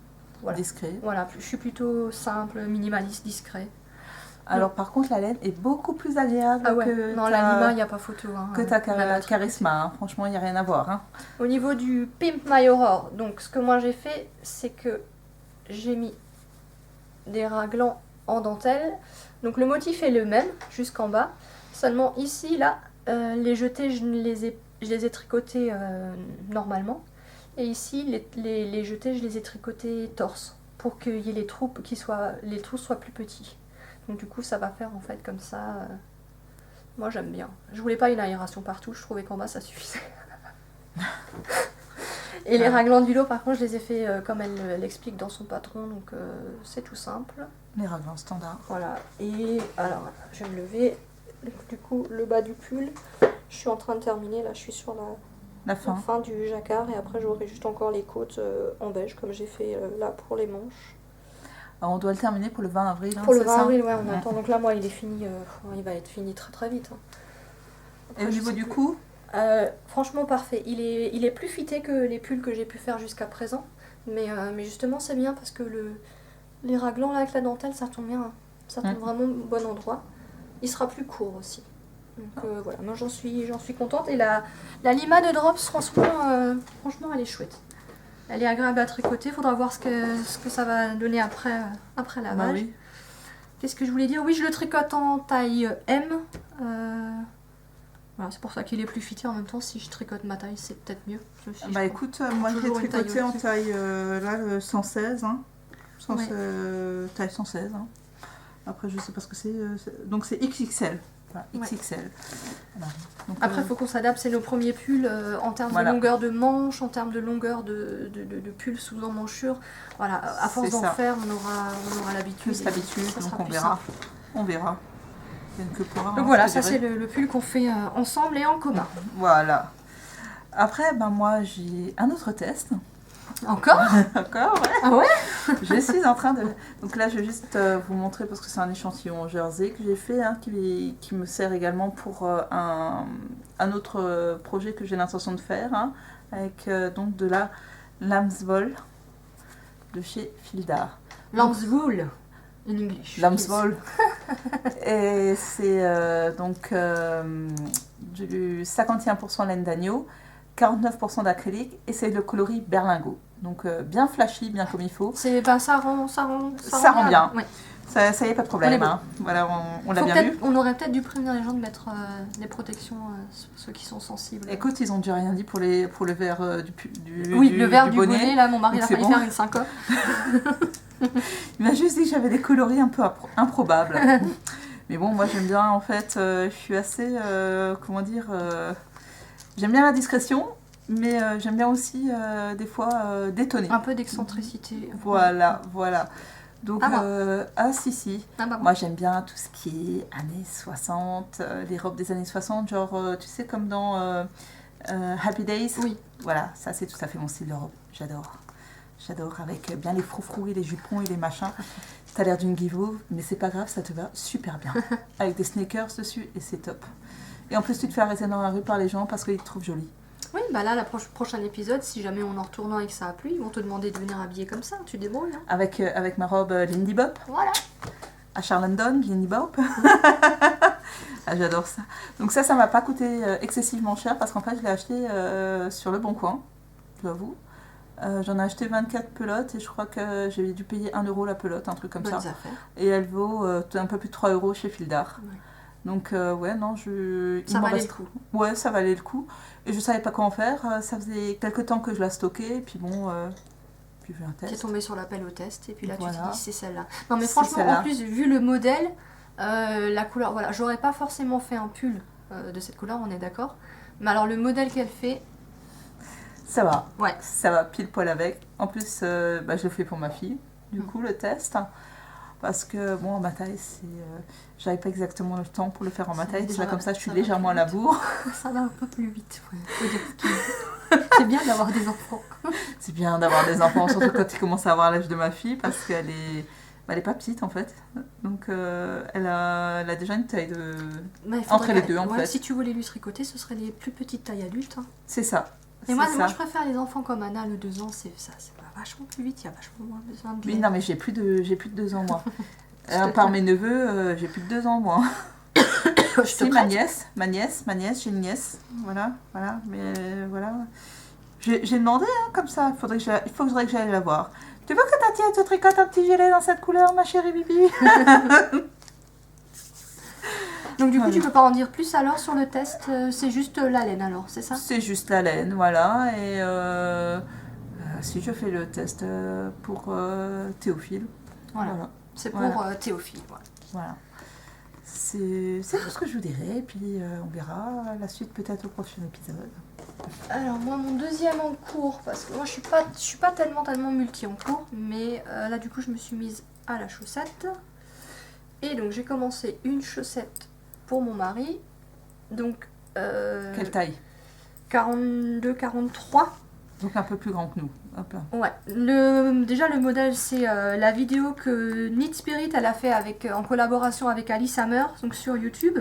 discret. Voilà, je suis plutôt simple, minimaliste, discret. Alors par contre la laine est beaucoup plus agréable que la Lima, il n'y a pas photo. Hein, que ta Charisma, hein. Franchement il n'y a rien à voir. Hein. Au niveau du Pimp My Aurore, donc ce que moi j'ai fait, c'est que j'ai mis des raglans en dentelle. Donc le motif est le même jusqu'en bas, seulement ici là, les jetés, je les ai tricotés normalement. Et ici, les jetés, je les ai tricotés torse. Pour qu'il y ait les trous soient plus petits. Donc du coup, ça va faire en fait comme ça. Moi, j'aime bien. Je voulais pas une aération partout, je trouvais qu'en bas, ça suffisait. Et les raglans du lot, par contre, je les ai fait comme elle l'explique dans son patron. Donc c'est tout simple. Les raglans standards. Voilà. Et alors, je vais me lever. Du coup, le bas du pull, je suis en train de terminer, là je suis sur la fin du jacquard et après j'aurai juste encore les côtes en beige comme j'ai fait là pour les manches. Alors, on doit le terminer pour le 20 avril. Pour le 20 avril, ouais, on attend. Donc là, moi, il est fini, il va être fini très très vite. Hein. Après, et au niveau du cou franchement, parfait. Il est plus fité que les pulls que j'ai pu faire jusqu'à présent. Mais justement, c'est bien parce que les raglans là avec la dentelle, ça tombe bien. Hein. Ça tombe vraiment au bon endroit. Il sera plus court aussi. Donc voilà, moi j'en suis contente. Et la Lima de Drops, franchement, elle est chouette. Elle est agréable à tricoter. Faudra voir ce que ça va donner après lavage. Bah oui. Qu'est-ce que je voulais dire? Oui, je le tricote en taille M. Voilà, c'est pour ça qu'il est plus fité. En même temps, si je tricote ma taille, c'est peut-être mieux. Bah écoute, moi je l'ai tricoté en taille là, 116. Hein. Taille 116. Hein. Après, je sais pas ce que c'est. Donc c'est XXL. Voilà, XXL. Ouais. Voilà. Donc, après, il faut qu'on s'adapte. C'est nos premiers pulls en termes de longueur de manche, en termes de longueur de pull sous emmanchure. Voilà, à force d'en faire, on aura l'habitude. Plus l'habitude, donc on verra. On verra. Donc voilà, ça c'est le pull qu'on fait ensemble et en commun. Voilà. Après, ben moi, j'ai un autre test. Encore? Encore, ouais. Ah ouais? Je suis en train de... Donc là, je vais juste vous montrer, parce que c'est un échantillon jersey que j'ai fait, hein, qui me sert également pour un autre projet que j'ai l'intention de faire, hein, avec donc de la Lambswool de chez Fildar. Lambswool, in English. Lambswool. Et c'est donc du 51% laine d'agneau, 49% d'acrylique, et c'est le coloris berlingot. Donc bien flashy, bien comme il faut. Ça rend bien. Ouais. Ça y est, pas de problème. Hein. Voilà, on l'a bien vu. On aurait peut-être dû prévenir les gens de mettre des protections, ceux qui sont sensibles. Écoute, ils ont déjà rien dit pour le verre le verre du bonnet. Là, mon mari a failli faire une syncope. Il m'a juste dit que j'avais des coloris un peu improbables. Mais bon, moi j'aime bien, en fait, je suis assez, j'aime bien la discrétion, mais j'aime bien aussi, des fois, détonner. Un peu d'excentricité. Voilà. Donc, si. Bon. Moi j'aime bien tout ce qui est années 60, les robes des années 60, genre, tu sais, comme dans Happy Days. Oui. Voilà, ça c'est tout à fait mon style de robe, J'adore, avec bien les froufrous et les jupons et les machins. T'as l'air d'une guivo, mais c'est pas grave, ça te va super bien. Avec des sneakers dessus, et c'est top. Et en plus, tu te fais arrêter dans la rue par les gens parce qu'ils te trouvent jolie. Oui, bah là, le prochain épisode, si jamais on en retournant et que ça a plu, ils vont te demander de venir habiller comme ça, tu te débrouilles. Hein. Avec ma robe Lindy Bop. Voilà. À Charlondon, Lindy Bop. Ah, j'adore ça. Donc ça m'a pas coûté excessivement cher parce qu'en fait, je l'ai acheté sur Le Bon Coin, j'avoue. J'en ai acheté 24 pelotes et je crois que j'ai dû payer 1 euro la pelote, un truc comme ça. Et elle vaut un peu plus de 3 euros chez Fildar. Ouais. Donc ouais, non, ça valait le coup. Ouais, ça valait le coup. Et je savais pas quoi en faire. Ça faisait quelques temps que je la stockais et puis bon, puis j'ai un test. T'es tombé sur l'appel au test et puis là voilà. Tu te dis c'est celle-là. Non mais franchement, en plus, vu le modèle, la couleur, voilà, j'aurais pas forcément fait un pull de cette couleur, on est d'accord. Mais alors le modèle qu'elle fait... Ça va, ouais. Ça va pile poil avec. En plus, je le fais pour ma fille, du coup, le test. Parce que, bon, en ma taille, j'avais pas exactement le temps pour le faire en ma taille. Déjà, comme ça, je suis légèrement à la bourre. Ça va un peu plus vite, ouais. C'est bien d'avoir des enfants. C'est bien d'avoir des enfants, surtout quand tu commences à avoir l'âge de ma fille, parce qu'elle est pas petite, en fait. Donc, elle a déjà une taille entre les deux, en fait. Si tu voulais lui tricoter, ce serait les plus petites tailles adultes. Hein. C'est ça. Et moi, je préfère les enfants comme Anna, le 2 ans, ça va vachement plus vite, il y a vachement moins besoin de... Oui, non, mais j'ai plus de 2 ans, moi. Par mes neveux, j'ai plus de 2 ans, moi. C'est ma nièce, j'ai une nièce. Voilà, mais voilà. J'ai demandé, hein, comme ça, il faudrait que j'aille la voir. Tu veux que ta tienne te tricote un petit gilet dans cette couleur, ma chérie Bibi? Donc du coup, tu peux pas en dire plus alors sur le test, c'est juste la laine alors, c'est ça? C'est juste la laine, voilà. Et si je fais le test pour Théophile. Voilà. C'est pour Théophile. Voilà. C'est tout ce que je vous dirai. Et puis on verra la suite peut-être au prochain épisode. Alors moi, mon deuxième en cours, parce que moi je suis pas tellement multi en cours, mais là du coup je me suis mise à la chaussette. Et donc j'ai commencé une chaussette pour mon mari, donc... quelle taille? 42-43. Donc un peu plus grand que nous. Hop là. Ouais. Déjà le modèle, c'est la vidéo que Knit Spirit elle a fait en collaboration avec Alice Hammer, donc sur YouTube.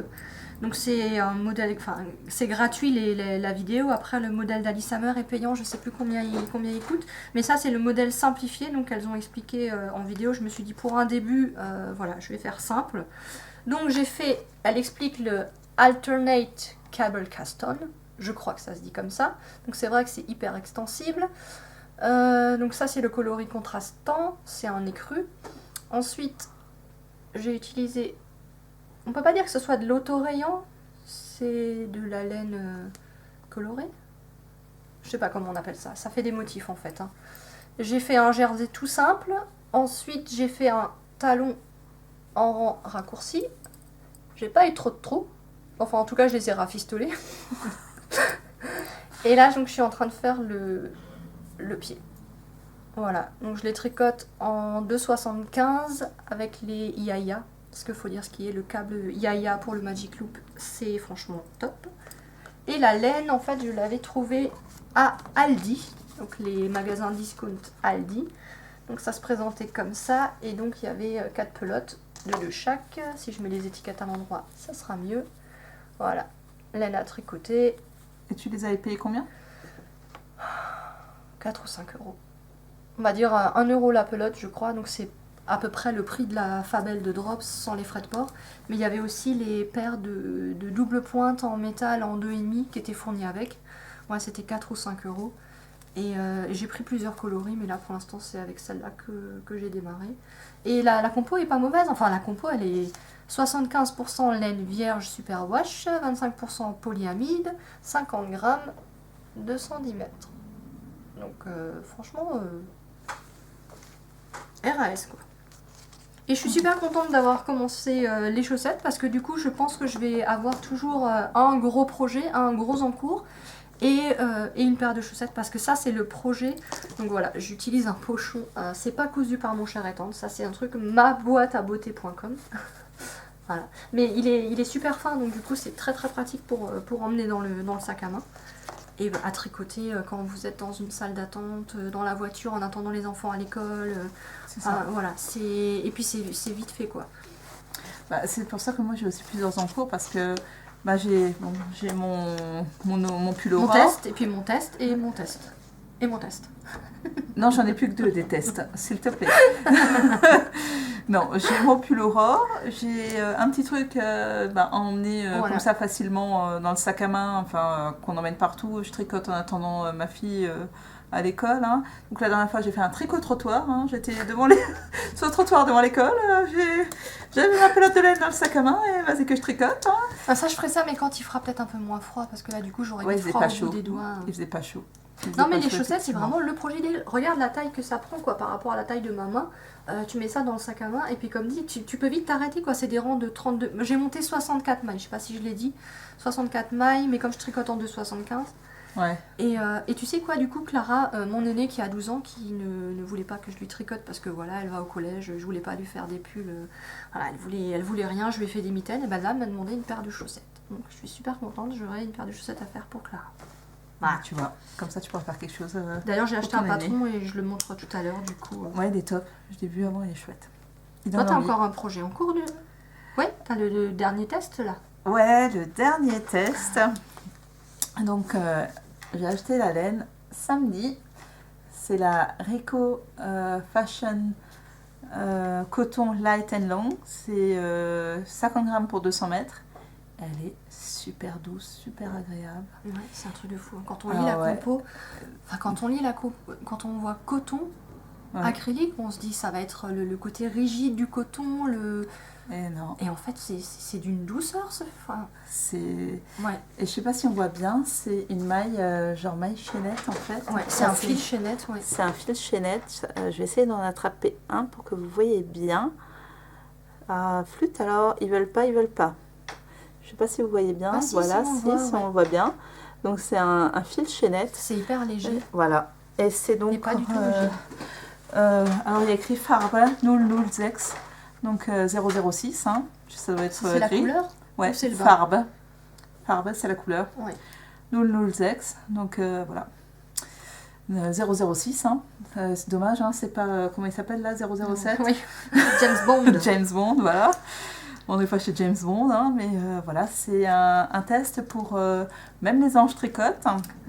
Donc c'est un modèle, enfin c'est gratuit la vidéo. Après le modèle d'Alice Hammer est payant, je sais plus combien il coûte. Mais ça c'est le modèle simplifié, donc elles ont expliqué en vidéo. Je me suis dit pour un début, voilà, je vais faire simple. Donc elle explique le Alternate Cable Cast-On, je crois que ça se dit comme ça. Donc c'est vrai que c'est hyper extensible. Donc ça c'est le coloris contrastant, c'est un écru. Ensuite j'ai utilisé, on peut pas dire que ce soit de l'autorayant, c'est de la laine colorée. Je sais pas comment on appelle ça, ça fait des motifs en fait. Hein. J'ai fait un jersey tout simple, ensuite j'ai fait un talon en rang raccourci. J'ai pas eu trop de trous. Enfin, en tout cas, je les ai rafistolés. Et là, donc, je suis en train de faire le pied. Voilà. Donc, je les tricote en 2,75 avec les Yaya. Parce qu'il faut dire ce qui est le câble Yaya pour le Magic Loop. C'est franchement top. Et la laine, en fait, je l'avais trouvée à Aldi, donc les magasins discount Aldi. Donc ça se présentait comme ça, et donc il y avait 4 pelotes, 2 de chaque. Si je mets les étiquettes à l'endroit, ça sera mieux. Voilà, laine à tricoter. Et tu les avais payés combien? 4 ou 5 euros. On va dire 1 euro la pelote, je crois, donc c'est à peu près le prix de la Fabelle de Drops sans les frais de port. Mais il y avait aussi les paires de double pointe en métal en 2,5 qui étaient fournies avec. Ouais, c'était 4 ou 5 euros. Et j'ai pris plusieurs coloris, mais là pour l'instant c'est avec celle-là que j'ai démarré. Et la compo est pas mauvaise, enfin la compo elle est 75% laine vierge superwash, 25% polyamide, 50 grammes, 210 mètres. Donc franchement, RAS quoi. Et je suis super contente d'avoir commencé les chaussettes parce que du coup je pense que je vais avoir toujours un gros projet, un gros en cours. Et une paire de chaussettes parce que ça c'est le projet. Donc voilà, j'utilise un pochon, c'est pas cousu par mon cher et tendre, ça c'est un truc maboîteabeauté.com. Voilà, mais il est super fin, donc du coup c'est très très pratique pour emmener dans le sac à main et à tricoter quand vous êtes dans une salle d'attente, dans la voiture en attendant les enfants à l'école. Voilà, et puis c'est vite fait quoi. Bah, c'est pour ça que moi j'ai aussi plusieurs en cours parce que bah, j'ai mon pull Mon aura. test, et puis mon test, et mon test. Et mon test. Non, j'en ai plus que 2 des tests, s'il te plaît. Non, j'ai mon pull aura, j'ai un petit truc à emmener Voilà. comme ça facilement dans le sac à main, enfin qu'on emmène partout. Je tricote en attendant ma fille à l'école. Hein. Donc la dernière fois, j'ai fait un tricot-trottoir. Hein. J'étais sur le trottoir devant l'école. J'avais ma pelote de laine dans le sac à main et vas-y que je tricote. Hein. Ah, ça, je ferais ça, mais quand il fera peut-être un peu moins froid, parce que là, du coup, j'aurais Ouais, eu il faisait froid pas au chaud. bout des doigts. Il faisait pas chaud. Non, mais les chaussettes, c'est vraiment le projet idéal. Regarde la taille que ça prend, quoi, par rapport à la taille de ma main. Tu mets ça dans le sac à main, et puis comme dit, tu peux vite t'arrêter, quoi. C'est des rangs de 32. J'ai monté 64 mailles, je sais pas si je l'ai dit. 64 mailles, mais comme je tricote en 2,75. Ouais. Et tu sais quoi, du coup, Clara, mon aînée qui a 12 ans, qui ne voulait pas que je lui tricote parce que voilà, elle va au collège, je voulais pas lui faire des pulls. Voilà, elle voulait rien, je lui ai fait des mitaines, et ben là, elle m'a demandé une paire de chaussettes. Donc je suis super contente, j'aurai une paire de chaussettes à faire pour Clara. Voilà. Tu vois, comme ça tu pourras faire quelque chose. D'ailleurs, j'ai acheté un patron et je le montre tout à l'heure, du coup. Ouais, il est top. Je l'ai vu avant, il est chouette. Toi, t'as encore un projet en cours de... Ouais, t'as le dernier test là. Ouais, le dernier test. Donc, j'ai acheté la laine samedi. C'est la Rico Fashion Coton Light and Long. C'est 50 grammes pour 200 mètres. Elle est super douce, super agréable. Ouais, c'est un truc de fou. Quand on lit la compo, enfin quand on voit coton acrylique, on se dit ça va être le côté rigide du coton, Et non. Et en fait, c'est d'une douceur, c'est... Ouais. Et je sais pas si on voit bien, c'est une maille, genre maille chaînette en fait. Ouais, c'est un fil chaînette, ouais. C'est un fil chaînette. Je vais essayer d'en attraper un pour que vous voyez bien. Flûte, alors, ils veulent pas. Je sais pas si vous voyez bien. Ah, si, voilà, si, on voit bien. Donc c'est un fil chaînette. C'est hyper léger. Voilà. Et c'est donc... Mais pas du tout léger. alors il y a écrit Farbe 006. Donc 006, hein. Ça doit être c'est la couleur. Ouais, c'est le Farbe. Farbe, c'est la couleur. Ouais. 006, donc voilà. 006, hein. C'est dommage, hein. C'est pas... comment il s'appelle là, 007 Oui, James Bond. James Bond, voilà. On n'est pas chez James Bond, hein, mais voilà, c'est un test pour même les anges tricotent.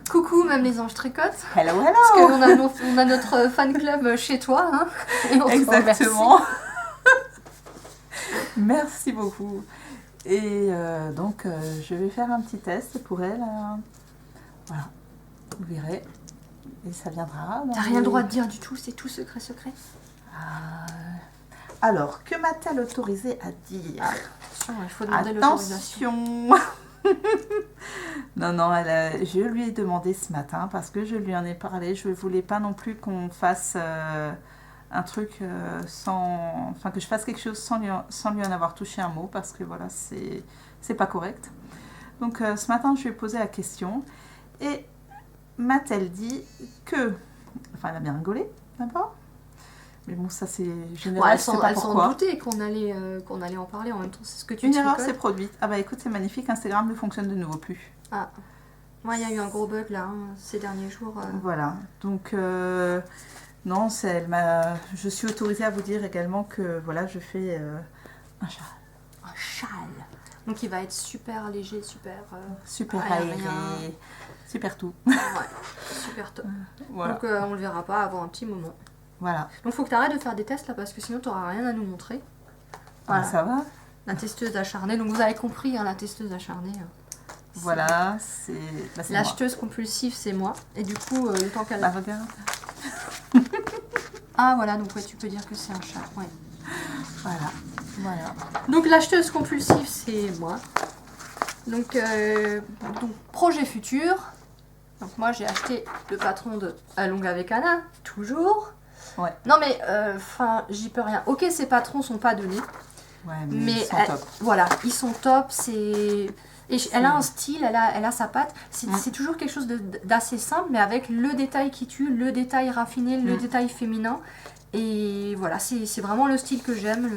Coucou, même les anges tricotent. Hello, hello. Parce qu'on a notre fan club chez toi, hein. Et on exactement. Merci beaucoup. Et donc, je vais faire un petit test pour elle. Voilà, vous verrez. Et ça viendra. T'as rien le droit de dire du tout, c'est tout secret. Alors, que m'a-t-elle autorisé à dire? Attention, il faut demander l'autorisation. Non, je lui ai demandé ce matin parce que je lui en ai parlé. Je ne voulais pas non plus qu'on fasse un truc sans... Enfin, que je fasse quelque chose sans lui en avoir touché un mot parce que voilà, c'est pas correct. Donc, ce matin, je lui ai posé la question et m'a-t-elle dit que... Enfin, elle a bien rigolé, d'abord. Mais bon, ça c'est général, elle je sais pas pourquoi. s'en doutait qu'on allait en parler en même temps, c'est ce que tu Une erreur s'est produite. Ah bah écoute, c'est magnifique, Instagram ne fonctionne de nouveau plus. Ah. Ouais, il y a eu un gros bug là, hein, ces derniers jours. Voilà, donc non, je suis autorisée à vous dire également que voilà, je fais un châle. Un châle. Donc il va être super léger, Super aérien. aéré, super tout. Ouais, super top. Voilà. Donc on le verra pas avant un petit moment. Voilà. Donc faut que tu arrêtes de faire des tests là parce que sinon tu n'auras rien à nous montrer. Voilà. Voilà. Ça va. La testeuse acharnée. Donc vous avez compris, hein, la testeuse acharnée. Voilà, c'est L'acheteuse compulsive, c'est moi. Et du coup, le temps qu'elle... Bah, regarde. Ah voilà, donc ouais, tu peux dire que c'est un chat. Ouais. Voilà. Donc l'acheteuse compulsive, c'est moi. Donc projet futur. Donc moi, j'ai acheté le patron de Along avec Anna, toujours. Ouais. Non mais, j'y peux rien. Ok, ces patrons sont pas donnés. Ouais, mais ils sont top. Voilà, ils sont top. Elle a un style, elle a sa patte. C'est toujours quelque chose d'assez simple, mais avec le détail qui tue, le détail raffiné, le détail féminin. Et voilà, c'est vraiment le style que j'aime,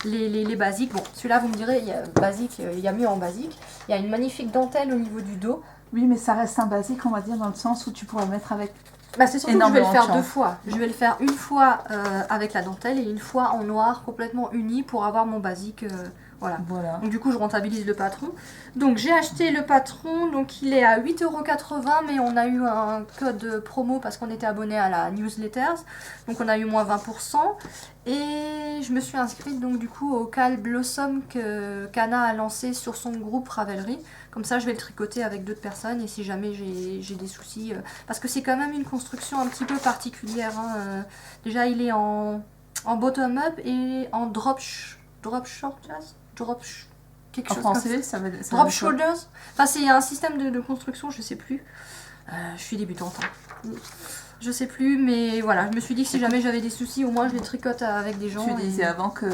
les basiques. Bon, celui-là, vous me direz, il y a mieux en basique. Il y a une magnifique dentelle au niveau du dos. Oui, mais ça reste un basique, on va dire, dans le sens où tu pourrais le mettre avec... Bah, c'est surtout que je vais le faire 2 fois. Je vais le faire une fois avec la dentelle et une fois en noir complètement uni pour avoir mon basique. Voilà. Donc du coup je rentabilise le patron. Donc j'ai acheté le patron, donc il est à 8,80 €, mais on a eu un code promo parce qu'on était abonné à la newsletter. Donc on a eu moins 20%. Et je me suis inscrite donc du coup au Cal Blossom qu'Anna a lancé sur son groupe Ravelry. Comme ça je vais le tricoter avec d'autres personnes et si jamais j'ai des soucis. Parce que c'est quand même une construction un petit peu particulière. Hein. Déjà il est en bottom-up et en drop shoulders. Quelque en chose français, comme ça veut drop shoulders. Enfin, c'est un système de construction, je sais plus. Je suis débutante. Hein. Je sais plus, mais voilà, je me suis dit que si jamais j'avais des soucis, au moins je les tricote avec des gens. Tu disais avant que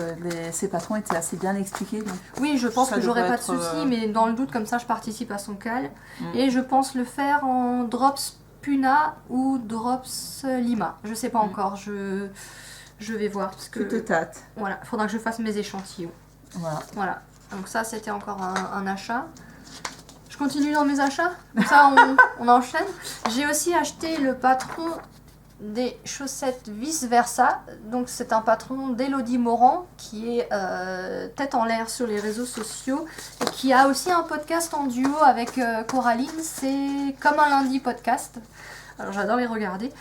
ces patrons étaient assez bien expliqués. Donc oui, je pense que j'aurais pas de soucis, soucis, mais dans le doute, comme ça, je participe à son cal. Et je pense le faire en drops Puna ou drops Lima. Je sais pas encore, je vais voir. Parce que, tu te tâtes. Voilà, il faudra que je fasse mes échantillons. Voilà. Donc ça, c'était encore un achat. Je continue dans mes achats. Comme ça, on enchaîne. J'ai aussi acheté le patron des chaussettes Vice Versa. Donc c'est un patron d'Elodie Morand qui est tête en l'air sur les réseaux sociaux et qui a aussi un podcast en duo avec Coraline. C'est Comme un lundi podcast. Alors j'adore les regarder.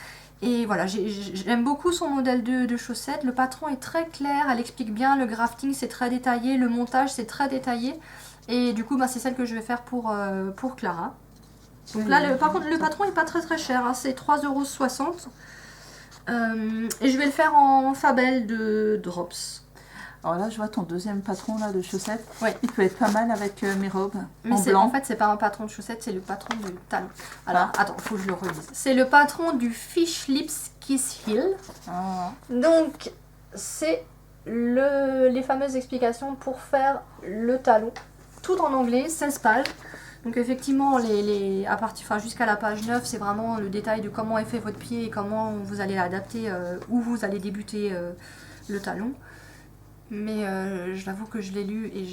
Et voilà, j'aime beaucoup son modèle de chaussettes. Le patron est très clair, elle explique bien, le crafting c'est très détaillé, le montage c'est très détaillé. Et du coup, c'est celle que je vais faire pour Clara. Donc là, par contre, le patron est pas très cher, hein, c'est 3,60 €. Et je vais le faire en Fabel de Drops. Alors là, je vois ton deuxième patron là, de chaussettes. Ouais. Il peut être pas mal avec mes robes. Mais en fait, c'est pas un patron de chaussettes, c'est le patron du talon. Alors, attends, faut que je le relise. C'est le patron du Fish Lips Kiss Heel. Donc, c'est les fameuses explications pour faire le talon. Tout en anglais, 16 pages. Donc effectivement, jusqu'à la page 9, c'est vraiment le détail de comment est fait votre pied et comment vous allez adapter, où vous allez débuter le talon. Mais j'avoue que je l'ai lu et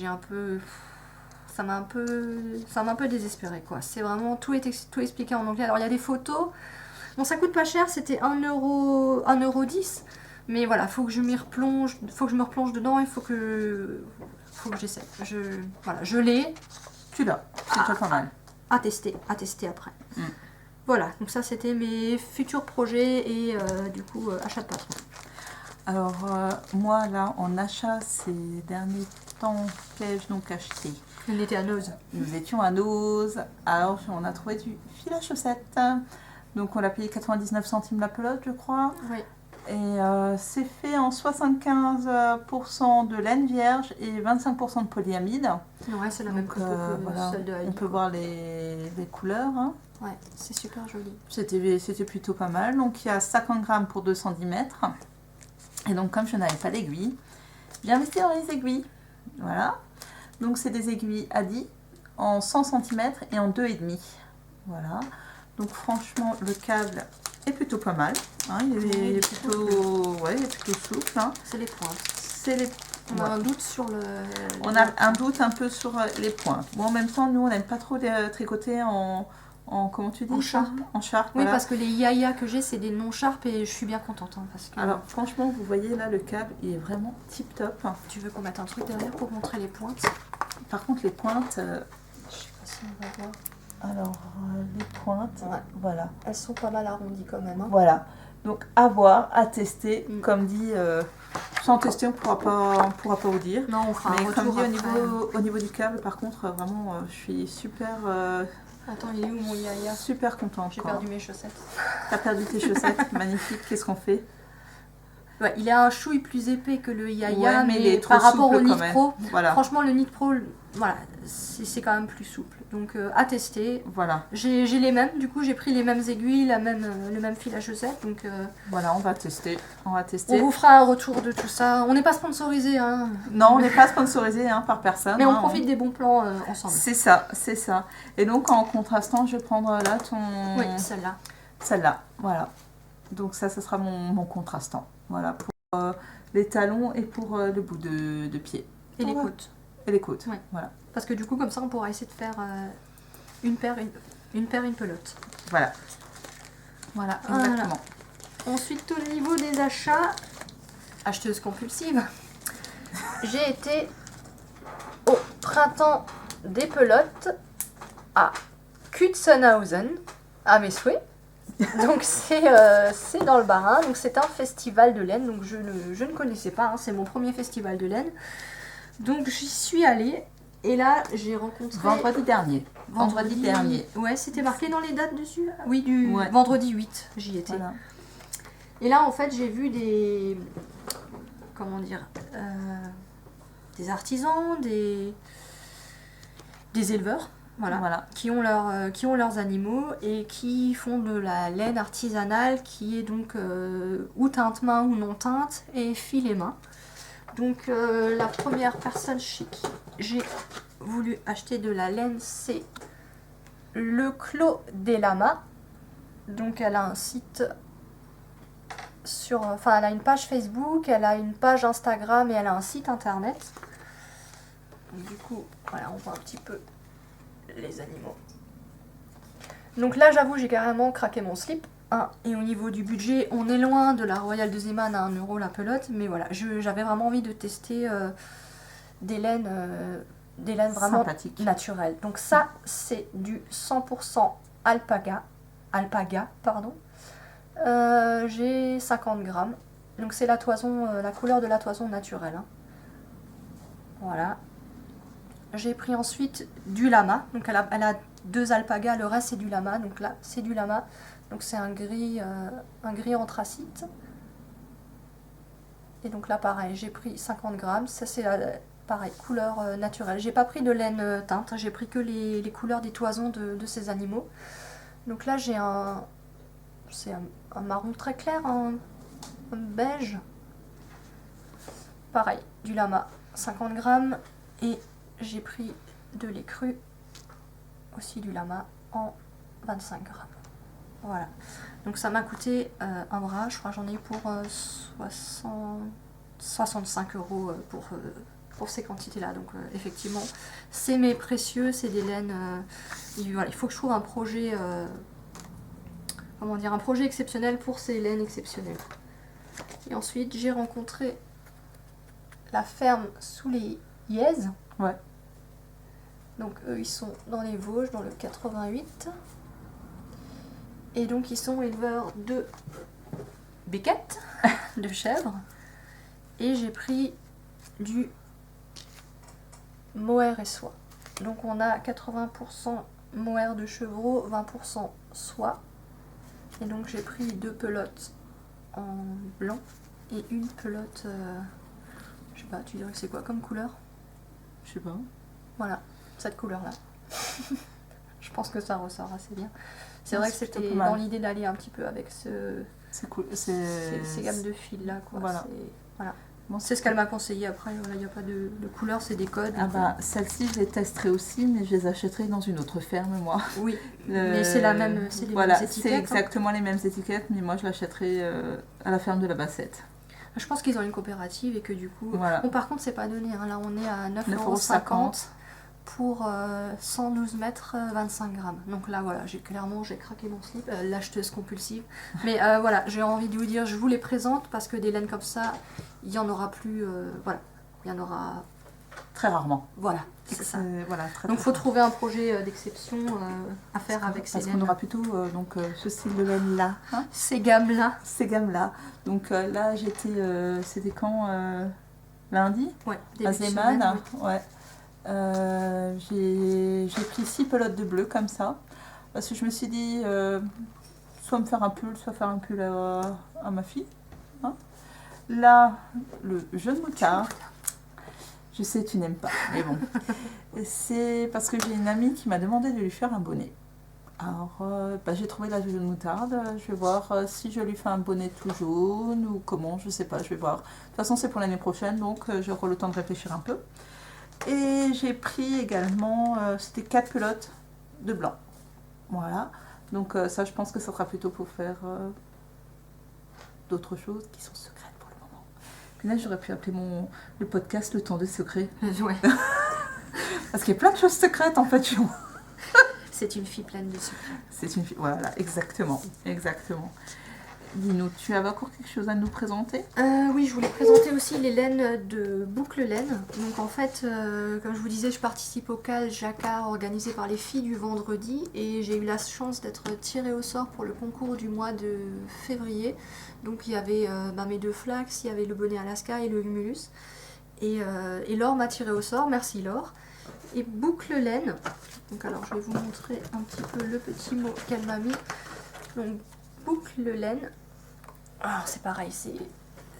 ça m'a un peu désespérée, quoi. C'est vraiment tout expliqué en anglais. Alors il y a des photos. Bon, ça coûte pas cher, c'était 1,10 €. Mais voilà, faut que je m'y replonge, faut que je me replonge dedans et faut que j'essaie. Je l'ai. Tu l'as, c'est déjà pas mal. À tester après. Voilà, donc ça c'était mes futurs projets et du coup achat de patron. Alors moi là en achat ces derniers temps, qu'ai-je donc acheté? On était à Nose. Nous étions à Nose, alors on a trouvé du fil à chaussettes. Donc on l'a payé 99 centimes la pelote je crois. Oui. Et c'est fait en 75% de laine vierge et 25% de polyamide. Ouais, c'est la même que celle de Heidi. On peut voir les couleurs. Hein. Ouais, c'est super joli. C'était plutôt pas mal. Donc il y a 50 grammes pour 210 mètres. Et donc comme je n'avais pas d'aiguille, j'ai investi dans les aiguilles. Voilà. Donc c'est des aiguilles Adi en 100 cm et en 2,5. Voilà. Donc franchement le câble est plutôt pas mal. Hein, il est plutôt souple. Hein. C'est les pointes. On a un doute sur On a un doute un peu sur les points. Bon, en même temps, nous, on n'aime pas trop tricoter en comment tu dis En ça charpe. En charpe, Oui, voilà. parce que les yaya que j'ai, c'est des non-charpes et je suis bien contente. Hein, parce que Alors franchement, vous voyez là, le câble, il est vraiment tip top. tu veux qu'on mette un truc derrière pour montrer les pointes? Par contre, les pointes, Je sais pas si on va voir. alors les pointes, Ouais. voilà. Elles sont pas mal arrondies quand même. Hein. Voilà. Donc à voir, à tester, Mm. comme dit, sans tester on pourra pas vous dire. Non, on fera Mais un comme retour dit après. au niveau du câble, par contre, vraiment, je suis super, Attends, il est où mon yaya? super contente. J'ai quoi. perdu mes chaussettes. T'as perdu tes chaussettes, magnifique. Qu'est-ce qu'on fait? Ouais, il est un chouille plus épais que le yaya, Ouais, mais il est trop par rapport au souple quand Knit même. Pro, Voilà, franchement, le Knit Pro, voilà, c'est quand même plus souple. Donc, à tester. voilà, J'ai les mêmes, du coup, j'ai pris les mêmes aiguilles, le même fil à chaussettes. Donc, voilà, on va tester. On va on tester. vous fera un retour de tout ça. On n'est pas sponsorisé, hein, Non, on n'est pas sponsorisé par personne. mais on hein, profite des bons plans ensemble. C'est ça, c'est ça. Et donc en contrastant, je vais prendre là Oui, celle-là. celle-là, voilà. Donc ça sera mon contrastant. Voilà, pour les talons et pour le bout de pied. Et les Voilà. côtes. Et les côtes, Ouais. voilà. Parce que du coup, comme ça, on pourra essayer de faire une paire, une pelote. Voilà. Voilà, Voilà. exactement. Ensuite, au niveau des achats, acheteuse compulsive, j'ai été au printemps des pelotes à Kutzenhausen, à mes souhaits. Donc c'est dans le Bas-Rhin, donc c'est un festival de laine, donc je ne connaissais pas, hein, c'est mon premier festival de laine. Donc j'y suis allée et là j'ai rencontré... Vendredi dernier. Vendredi dernier. Ouais, c'était marqué dans les dates dessus. Oui, du Ouais. vendredi 8, j'y étais. Voilà. Et là, en fait, j'ai vu comment dire, des artisans, des éleveurs, voilà, qui ont leurs animaux et qui font de la laine artisanale qui est donc ou teinte main ou non teinte et filet main. Donc la première personne chez qui j'ai voulu acheter de la laine, c'est le Clos des Lamas. Donc elle a un site elle a une page Facebook, elle a une page Instagram et elle a un site internet. Donc, du coup, voilà, on voit un petit peu les animaux. Donc là, j'avoue, j'ai carrément craqué mon slip. Hein, et au niveau du budget, on est loin de la Royal de Zeeman à 1 € la pelote. Mais voilà, j'avais vraiment envie de tester des laines vraiment Sympathique. naturelles. Donc ça, c'est du 100% alpaga, pardon. J'ai 50 grammes. Donc c'est la toison, la couleur de la toison naturelle. Hein. Voilà. J'ai pris ensuite du lama. Donc elle a 2 alpagas, le reste c'est du lama. Donc là c'est du lama. Donc c'est un gris anthracite. Et donc là pareil, j'ai pris 50 grammes. Ça c'est pareil, couleur naturelle. J'ai pas pris de laine teinte, j'ai pris que les couleurs des toisons de ces animaux. Donc là j'ai c'est un marron très clair, un beige. Pareil, du lama, 50 grammes. Et j'ai pris de lait cru, aussi du lama, en 25 grammes. Voilà. Donc ça m'a coûté un bras, je crois que j'en ai eu pour 65 € pour ces quantités-là. Donc effectivement, c'est mes précieux, c'est des laines. Voilà, il faut que je trouve un projet... un projet exceptionnel pour ces laines exceptionnelles. Et ensuite, j'ai rencontré la ferme sous les Yèzes. Ouais. Donc eux, ils sont dans les Vosges, dans le 88. Et donc, ils sont éleveurs de biquettes, de chèvres. Et j'ai pris du mohair et soie. Donc on a 80% mohair de chevreau, 20% soie. Et donc j'ai pris 2 pelotes en blanc et une pelote, je sais pas, tu dirais que c'est quoi comme couleur? Je sais pas. Voilà, cette couleur-là. Je pense que ça ressort assez bien. C'est Ouais, vrai que c'est plutôt c'était pas mal. dans l'idée d'aller un petit peu avec C'est cool. ces gammes de fils là, quoi. Voilà. Voilà. Bon, C'est ce qu'elle m'a conseillé. Après, il n'y a pas de couleur, c'est des codes. Ah bah, celles-ci, je les testerai aussi, mais je les achèterai dans une autre ferme, moi. Oui, mais c'est la même, c'est les Voilà, mêmes étiquettes. c'est hein. exactement les mêmes étiquettes, mais moi, je l'achèterai à la ferme de la Bassette. Je pense qu'ils ont une coopérative et que du coup... Voilà. Bon, par contre, c'est pas donné. Hein. Là, on est à 9,50 9,50 €. pour 112 mètres 25 grammes. Donc là voilà, j'ai craqué mon slip, l'acheteuse compulsive. Mais voilà, j'ai envie de vous dire, je vous les présente parce que des laines comme ça, il n'y en aura plus, voilà, il y en aura... Très rarement. Voilà, c'est ça. Voilà, donc il faut trouver un projet d'exception à faire avec ces laines. Parce qu'on aura plutôt ce style de laine là. Hein, ces gammes-là. Ces gammes-là. Donc là c'était quand lundi Ouais, à début de Zeeman. semaine, oui. Ouais. J'ai pris 6 pelotes de bleu comme ça. Parce que je me suis dit, soit me faire un pull, soit faire un pull à ma fille. Hein. Là, le jaune moutarde. Je sais, tu n'aimes pas, mais bon. C'est parce que j'ai une amie qui m'a demandé de lui faire un bonnet. Alors, j'ai trouvé la jaune moutarde. Je vais voir si je lui fais un bonnet tout jaune ou comment, je sais pas, je vais voir. De toute façon, c'est pour l'année prochaine, donc j'aurai le temps de réfléchir un peu. Et j'ai pris également, c'était 4 pelotes de blanc. Voilà. Donc ça, je pense que ça sera plutôt pour faire d'autres choses qui sont secrètes. Là, j'aurais pu appeler le podcast Le Temps de Secret. Ouais. Parce qu'il y a plein de choses secrètes en fait chez moi. C'est une fille pleine de secrets. C'est une fille, voilà, exactement. Exactement. Dis-nous, tu avais encore quelque chose à nous présenter ? Oui, je voulais présenter aussi les laines de Boucle Laine. Donc en fait, comme je vous disais, je participe au CAL Jacquard organisé par les filles du vendredi et j'ai eu la chance d'être tirée au sort pour le concours du mois de février. Donc il y avait mes 2 flax, il y avait le bonnet Alaska et le humulus. Et Laure m'a tirée au sort, merci Laure. Et Boucle Laine, donc alors je vais vous montrer un petit peu le petit mot qu'elle m'a mis. Donc Boucle Laine. Alors c'est pareil,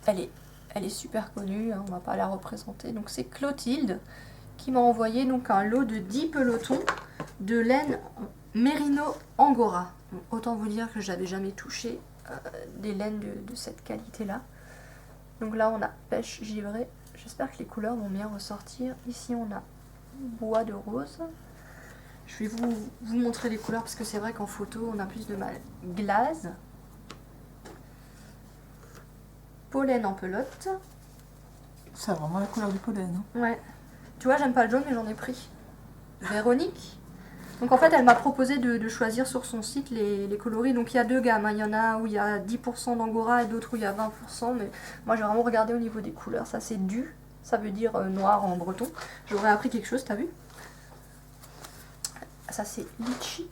elle est super connue, hein, on va pas la représenter. Donc c'est Clotilde qui m'a envoyé donc un lot de 10 pelotons de laine Merino Angora. Donc, autant vous dire que j'avais jamais touché des laines de cette qualité-là. Donc là on a pêche givrée. J'espère que les couleurs vont bien ressortir. Ici on a bois de rose. Je vais vous montrer les couleurs parce que c'est vrai qu'en photo on a plus de mal. Glace. Pollen en pelote. Ça a vraiment la couleur du pollen. Hein. Ouais. Tu vois, j'aime pas le jaune, mais j'en ai pris. Véronique. Donc en fait, elle m'a proposé de choisir sur son site les coloris. Donc il y a 2 gammes. Hein. Il y en a où il y a 10% d'angora et d'autres où il y a 20%. Mais moi, j'ai vraiment regardé au niveau des couleurs. Ça, c'est du. Ça veut dire noir en breton. J'aurais appris quelque chose, t'as vu? Ça, c'est litchi.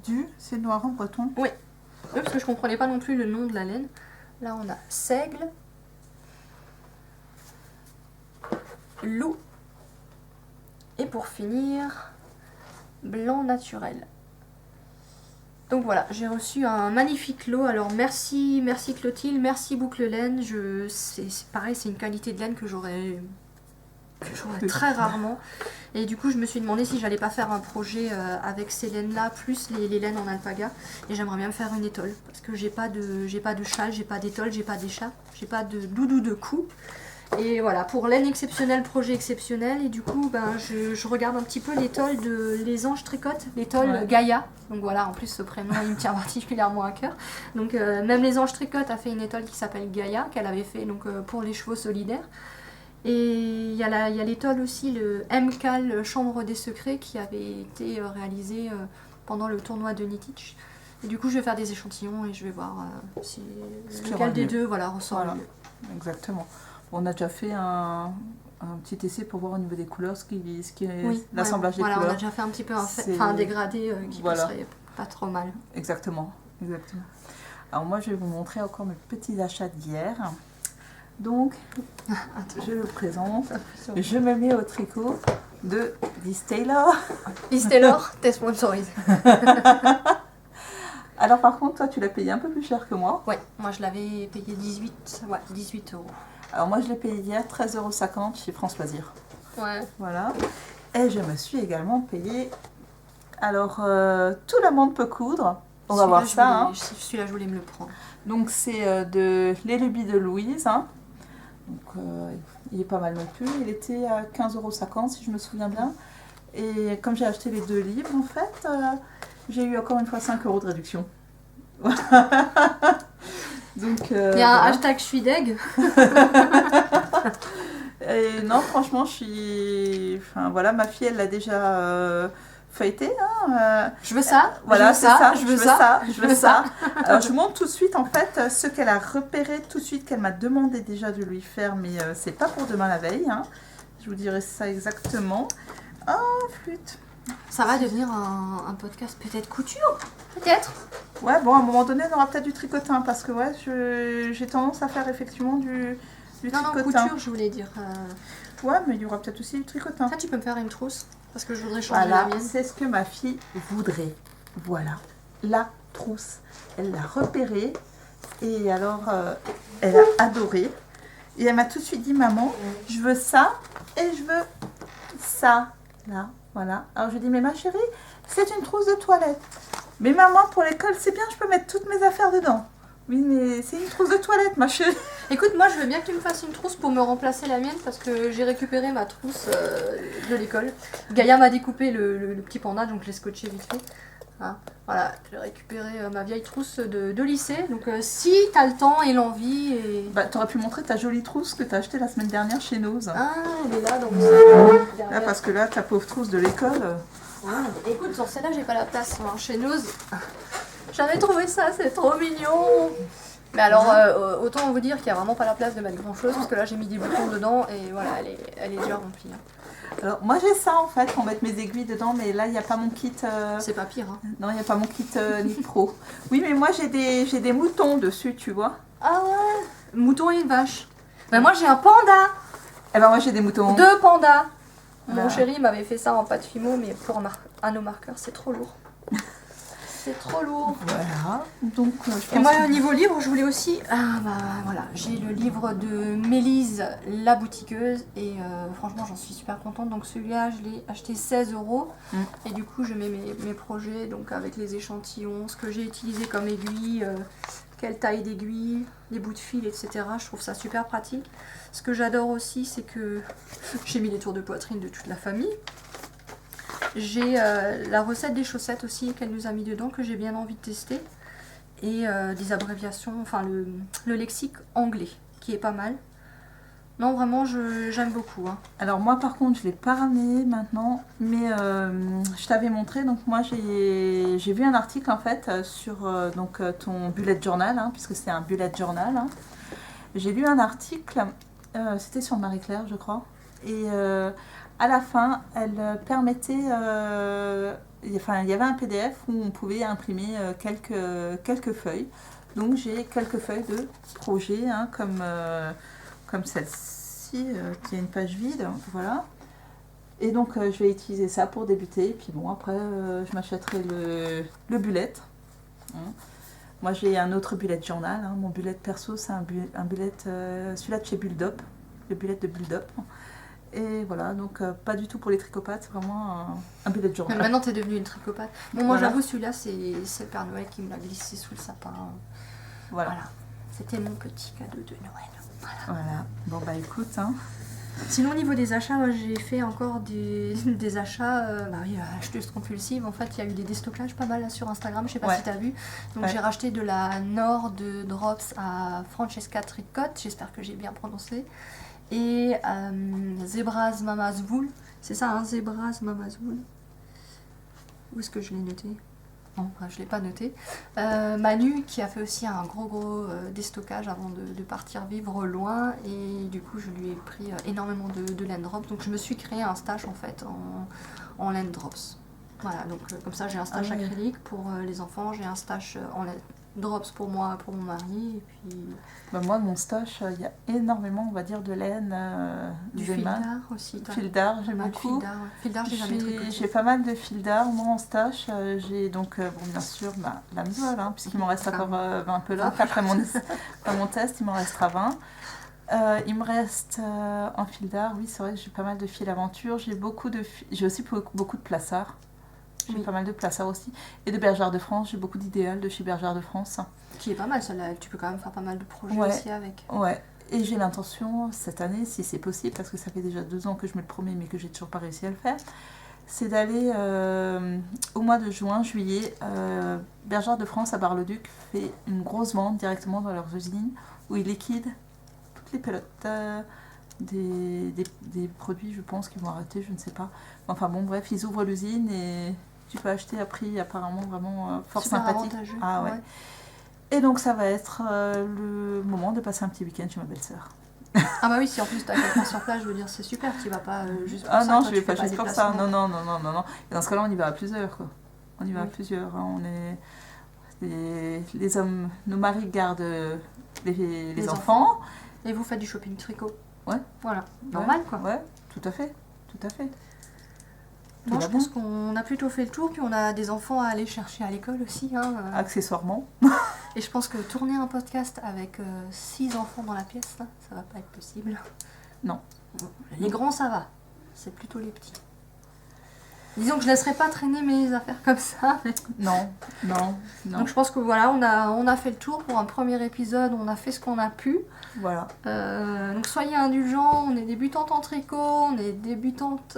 Du, c'est noir en breton. Oui. Oui, parce que je comprenais pas non plus le nom de la laine. Là, on a seigle, loup, et pour finir, blanc naturel. Donc voilà, j'ai reçu un magnifique lot. Alors merci Clotilde, merci Boucle Laine. C'est pareil, c'est une qualité de laine que j'aurais très rarement. Et du coup, je me suis demandé si j'allais pas faire un projet avec ces laines-là, plus les laines en alpaga. Et j'aimerais bien me faire une étole. Parce que j'ai pas de châle, j'ai pas d'étole, j'ai pas d'écharpe, j'ai pas de doudou de cou. Et voilà, pour laine exceptionnelle, projet exceptionnel. Et du coup, je regarde un petit peu l'étole de Les Anges Tricotent, l'étole Gaïa. Donc voilà, en plus ce prénom, il me tient particulièrement à cœur. Donc même Les Anges Tricotent a fait une étole qui s'appelle Gaïa, qu'elle avait fait donc, pour les chevaux solidaires. Et il y a l'étole aussi, le MCAL Chambre des Secrets, qui avait été réalisé pendant le tournoi de Nitich. Et du coup, je vais faire des échantillons et je vais voir si lequel des deux ressort le mieux. Exactement. On a déjà fait un petit essai pour voir au niveau des couleurs ce qui est l'assemblage des couleurs. On a déjà fait un petit peu un dégradé qui passerait pas trop mal. Exactement. Alors moi, je vais vous montrer encore mes petits achats d'hier. Donc, je le présente. Je me mets au tricot de Liz Taylor. Liz Taylor, t'es sponsorisée. Alors par contre, toi, tu l'as payé un peu plus cher que moi. Ouais, moi je l'avais payé 18 €. Alors moi, je l'ai payé hier 13,50 € chez France Loisirs. Ouais. Voilà. Et je me suis également payé... Alors, tout le monde peut coudre. On va voir ça. Celui-là, je voulais me le prendre. Donc c'est de Les Lubies de Louise. Hein. Donc, il est pas mal non plus. Il était à 15,50 € si je me souviens bien. Et comme j'ai acheté les 2 livres, en fait, j'ai eu encore une fois 5 € de réduction. Donc, il y a un hashtag je suis deg. Et non, franchement, enfin, voilà, ma fille, elle l'a déjà feuilleté. Hein, Je veux ça. Voilà, je veux ça. je veux ça. Je veux ça. Alors, je vous montre tout de suite, en fait, ce qu'elle a repéré tout de suite, qu'elle m'a demandé déjà de lui faire, mais c'est pas pour demain la veille. Hein. Je vous dirai ça exactement. Oh, flûte. Ça va devenir un podcast peut-être couture. Peut-être. Ouais, bon, à un moment donné, on aura peut-être du tricotin, parce que ouais, j'ai tendance à faire effectivement du Non, tricotin. couture, je voulais dire. Ouais, mais il y aura peut-être aussi du tricotin. Ça, tu peux me faire une trousse parce que je voudrais changer Voilà, la mienne. c'est ce que ma fille voudrait. Voilà, la trousse. Elle l'a repérée et alors elle a adoré. Et elle m'a tout de suite dit, maman, je veux ça et je veux ça. Là, voilà. Alors je lui ai dit, mais ma chérie, c'est une trousse de toilette. Mais maman, pour l'école, c'est bien, je peux mettre toutes mes affaires dedans. Oui, mais c'est une trousse de toilette, ma chérie. Écoute, moi je veux bien que tu me fasses une trousse pour me remplacer la mienne parce que j'ai récupéré ma trousse de l'école. Gaïa m'a découpé le petit panda, donc je l'ai scotché vite fait. Hein, voilà, j'ai récupéré ma vieille trousse de lycée. Donc si t'as le temps et l'envie et... Bah, t'aurais pu montrer ta jolie trousse que t'as achetée la semaine dernière chez Nose. Ah, elle est là, donc c'est Là, parce que là, ta pauvre trousse de l'école... Ouais, écoute, sur celle-là, j'ai pas la place. Hein. Chez Nose, j'avais trouvé ça, c'est trop mignon. Mais alors, autant vous dire qu'il n'y a vraiment pas la place de mettre grand-chose, parce que là, j'ai mis des boutons dedans, et voilà, elle est déjà remplie. Hein. Alors, moi, j'ai ça, en fait, pour mettre mes aiguilles dedans, mais là, il n'y a pas mon kit... C'est pas pire, hein. Non, il n'y a pas mon kit Knit Pro. Oui, mais moi, j'ai des moutons dessus, tu vois. Ah ouais. Mouton et une vache. Ben moi, j'ai un panda. Eh ben, moi, j'ai des moutons. 2 pandas. Voilà. Mon chéri m'avait fait ça en pâte fimo, mais pour un nos marqueurs, c'est trop lourd. C'est trop lourd. Voilà. Donc, je pense Et moi, que- au niveau livre, je voulais aussi. Ah bah voilà, j'ai le livre de Mélise, la boutiqueuse, et franchement, j'en suis super contente. Donc celui-là, je l'ai acheté 16 €. Et du coup, je mets mes projets, donc avec les échantillons, ce que j'ai utilisé comme aiguille, quelle taille d'aiguille, les bouts de fil, etc. Je trouve ça super pratique. Ce que j'adore aussi, c'est que j'ai mis les tours de poitrine de toute la famille. J'ai la recette des chaussettes aussi qu'elle nous a mis dedans, que j'ai bien envie de tester. Et des abréviations, enfin le lexique anglais, qui est pas mal. Non, vraiment, j'aime beaucoup. Hein. Alors, moi, par contre, je ne l'ai pas ramené maintenant, mais je t'avais montré. Donc, moi, j'ai vu un article, en fait, sur ton bullet journal, hein, puisque c'est un bullet journal. Hein. J'ai lu un article, c'était sur Marie-Claire, je crois. Et à la fin, elle permettait... Enfin, il y avait un PDF où on pouvait imprimer quelques feuilles. Donc, j'ai quelques feuilles de projet, hein, comme celle-ci, qui a une page vide, voilà. Et donc, je vais utiliser ça pour débuter. Et puis bon, après, je m'achèterai le bullet. Hein. Moi, j'ai un autre bullet journal. Hein. Mon bullet perso, c'est un bullet, celui-là de chez Bulldop, le bullet de Bulldop. Et voilà, donc pas du tout pour les tricopathes, c'est vraiment un bullet Mais journal. maintenant, t'es devenue une tricopathe. Bon, moi, Voilà. j'avoue, celui-là, c'est le Père Noël qui me l'a glissé sous le sapin. Voilà. Voilà. C'était mon petit cadeau de Noël. Voilà. Bon, bah écoute, hein. Sinon, au niveau des achats, moi, j'ai fait encore des achats, acheteuse compulsive. En fait, il y a eu des déstockages pas mal là, sur Instagram, je sais pas Ouais. si tu as vu. Donc, Ouais. j'ai racheté de la Nord de Drops à Francesca Tricot, j'espère que j'ai bien prononcé. Et Zebras Mama's Wool, c'est ça, hein, Zebras Mama's Wool. Où est-ce que je l'ai noté? Non, je ne l'ai pas noté. Manu qui a fait aussi un gros déstockage avant de partir vivre loin, et du coup je lui ai pris énormément de land drops, donc je me suis créé un stash en fait en land drops. Voilà, donc comme ça j'ai un stash acrylique pour les enfants, j'ai un stash en land drops pour moi, pour mon mari, et puis Bah, moi, mon stash, il y a énormément, on va dire, de laine, du de fil main. d'art aussi. Fil d'art, j'aime Pas de beaucoup. fil d'art, ouais. Fil d'art, j'ai jamais tricoté. J'ai pas mal de fil d'art, moi en stash. J'ai donc, bien sûr, la musole, hein, puisqu'il m'en reste encore 20 pelotes. Après mon test, il m'en restera 20. Il me reste en fil d'art, oui, c'est vrai que j'ai pas mal de fil aventure. J'ai aussi beaucoup de plaçards. J'ai pas mal de plaçards aussi. Et de Bergère de France, j'ai beaucoup d'idéal de chez Bergère de France. Qui est pas mal, celle-là. Tu peux quand même faire pas mal de projets Ouais. aussi avec. Ouais, et j'ai l'intention cette année, si c'est possible, parce que ça fait déjà 2 ans que je me le promets, mais que j'ai toujours pas réussi à le faire, c'est d'aller au mois de juin, juillet. Bergère de France à Bar-le-Duc fait une grosse vente directement dans leurs usines où ils liquident toutes les pelotes des produits, je pense, qu'ils vont arrêter, je ne sais pas. Enfin bon, bref, ils ouvrent l'usine et tu peux acheter à prix apparemment vraiment fort Super sympathique. avantageux. Ah ouais. Et donc ça va être le moment de passer un petit week-end chez ma belle-sœur. Ah bah oui, si en plus t'as quelqu'un sur place, je veux dire, c'est super, tu vas pas juste pour Ah ça. non, toi, je vais tu pas fais juste des pour ça. déplacements. Non. Et dans ce cas-là, on y va à plusieurs, quoi. On y va à Oui. plusieurs. Hein. On est... les hommes, nos maris gardent les enfants. Et vous faites du shopping tricot. Ouais. Voilà, normal quoi. Ouais, tout à fait. Moi, Tout je va pense bien. qu'on a plutôt fait le tour, puis on a des enfants à aller chercher à l'école aussi. Hein. Accessoirement. Et je pense que tourner un podcast avec 6 enfants dans la pièce, là, ça va pas être possible. Non. Les grands, ça va. C'est plutôt les petits. Disons que je laisserai pas traîner mes affaires comme ça. Mais... Non. Donc je pense que voilà, on a fait le tour pour un premier épisode, on a fait ce qu'on a pu. Voilà. Donc soyez indulgents, on est débutantes en tricot, on est débutantes...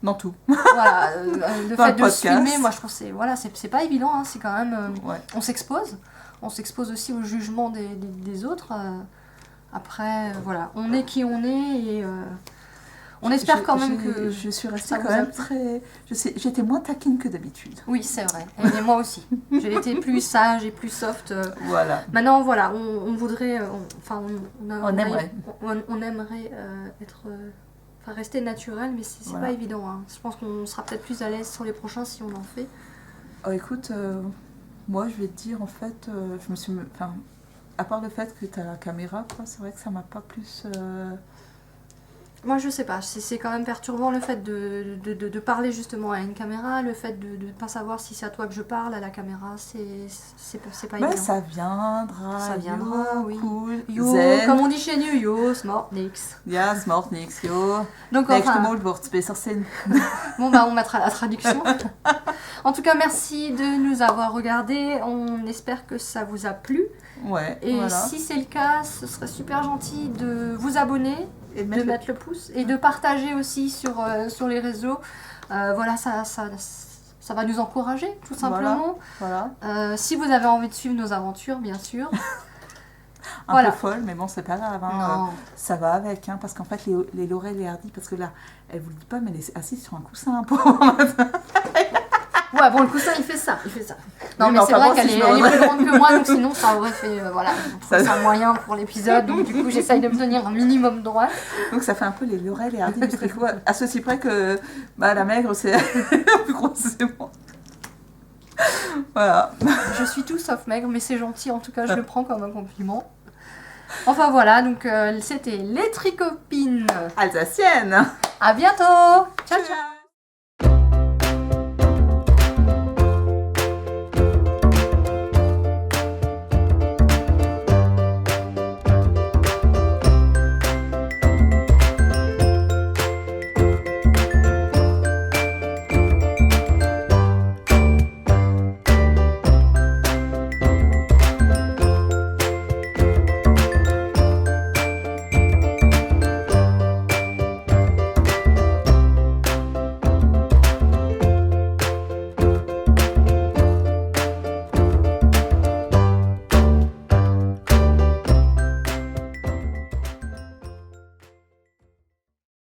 Dans tout. Voilà, le Dans fait le de se podcast. filmer, moi je trouve que c'est pas évident, hein, c'est quand même... Ouais. On s'expose aussi au jugement des autres. Après, voilà, on est qui on est et on espère quand même que... Je suis restée ça quand vous a même plu. très... J'étais moins taquine que d'habitude. Oui, c'est vrai, et moi aussi. J'ai été plus sage et plus soft. Voilà. Maintenant, voilà, on voudrait... On aimerait. On aimerait être... rester naturel, mais c'est Voilà. pas évident. Hein. Je pense qu'on sera peut-être plus à l'aise sur les prochains si on en fait. Oh, écoute, moi je vais te dire en fait, je me suis... Enfin, à part le fait que tu as la caméra, quoi, c'est vrai que ça m'a pas plus... Moi, je sais pas, c'est quand même perturbant le fait de parler justement à une caméra, le fait de ne pas savoir si c'est à toi que je parle, à la caméra, c'est pas Mais évident. ça viendra. Ça viendra, yo, oui. Cool. Yo, Zen. comme on dit chez nous, yo, smart, nix. Ja, smart niks, yo. Donc Nächste enfin, Mal wird's besser sein. bon bah on mettra la traduction. En tout cas, merci de nous avoir regardés, on espère que ça vous a plu. Ouais, Et voilà. si c'est le cas, ce serait super gentil de vous abonner, Et de mettre le pouce et de partager aussi sur les réseaux. Voilà, ça va nous encourager tout simplement. Voilà. Si vous avez envie de suivre nos aventures, bien sûr. Un Voilà. peu folle, mais bon, c'est pas grave. Hein. Non. Ça va avec, hein, parce qu'en fait, les Laurel et Hardy, parce que là, elle vous le dit pas, mais elle est assise sur un coussin. Ouais, bon, le coussin, il fait ça. Non, Oui, mais mais c'est enfin, vrai bon, qu'elle si est, je me elle est remets- plus grande que moi, donc sinon ça aurait fait... voilà, on trouve Ça- ça moyen pour l'épisode, donc du coup j'essaye de me tenir un minimum droit. Donc ça fait un peu les Laurel et Hardy du tricot, à ceci près que bah, la maigre, c'est la plus grosse, c'est moi. Voilà. Je suis tout sauf maigre, mais c'est gentil, en tout cas je le prends comme un compliment. Enfin voilà, donc c'était les Tricopines. Alsacienne. À bientôt. Ciao, ciao. Ciao.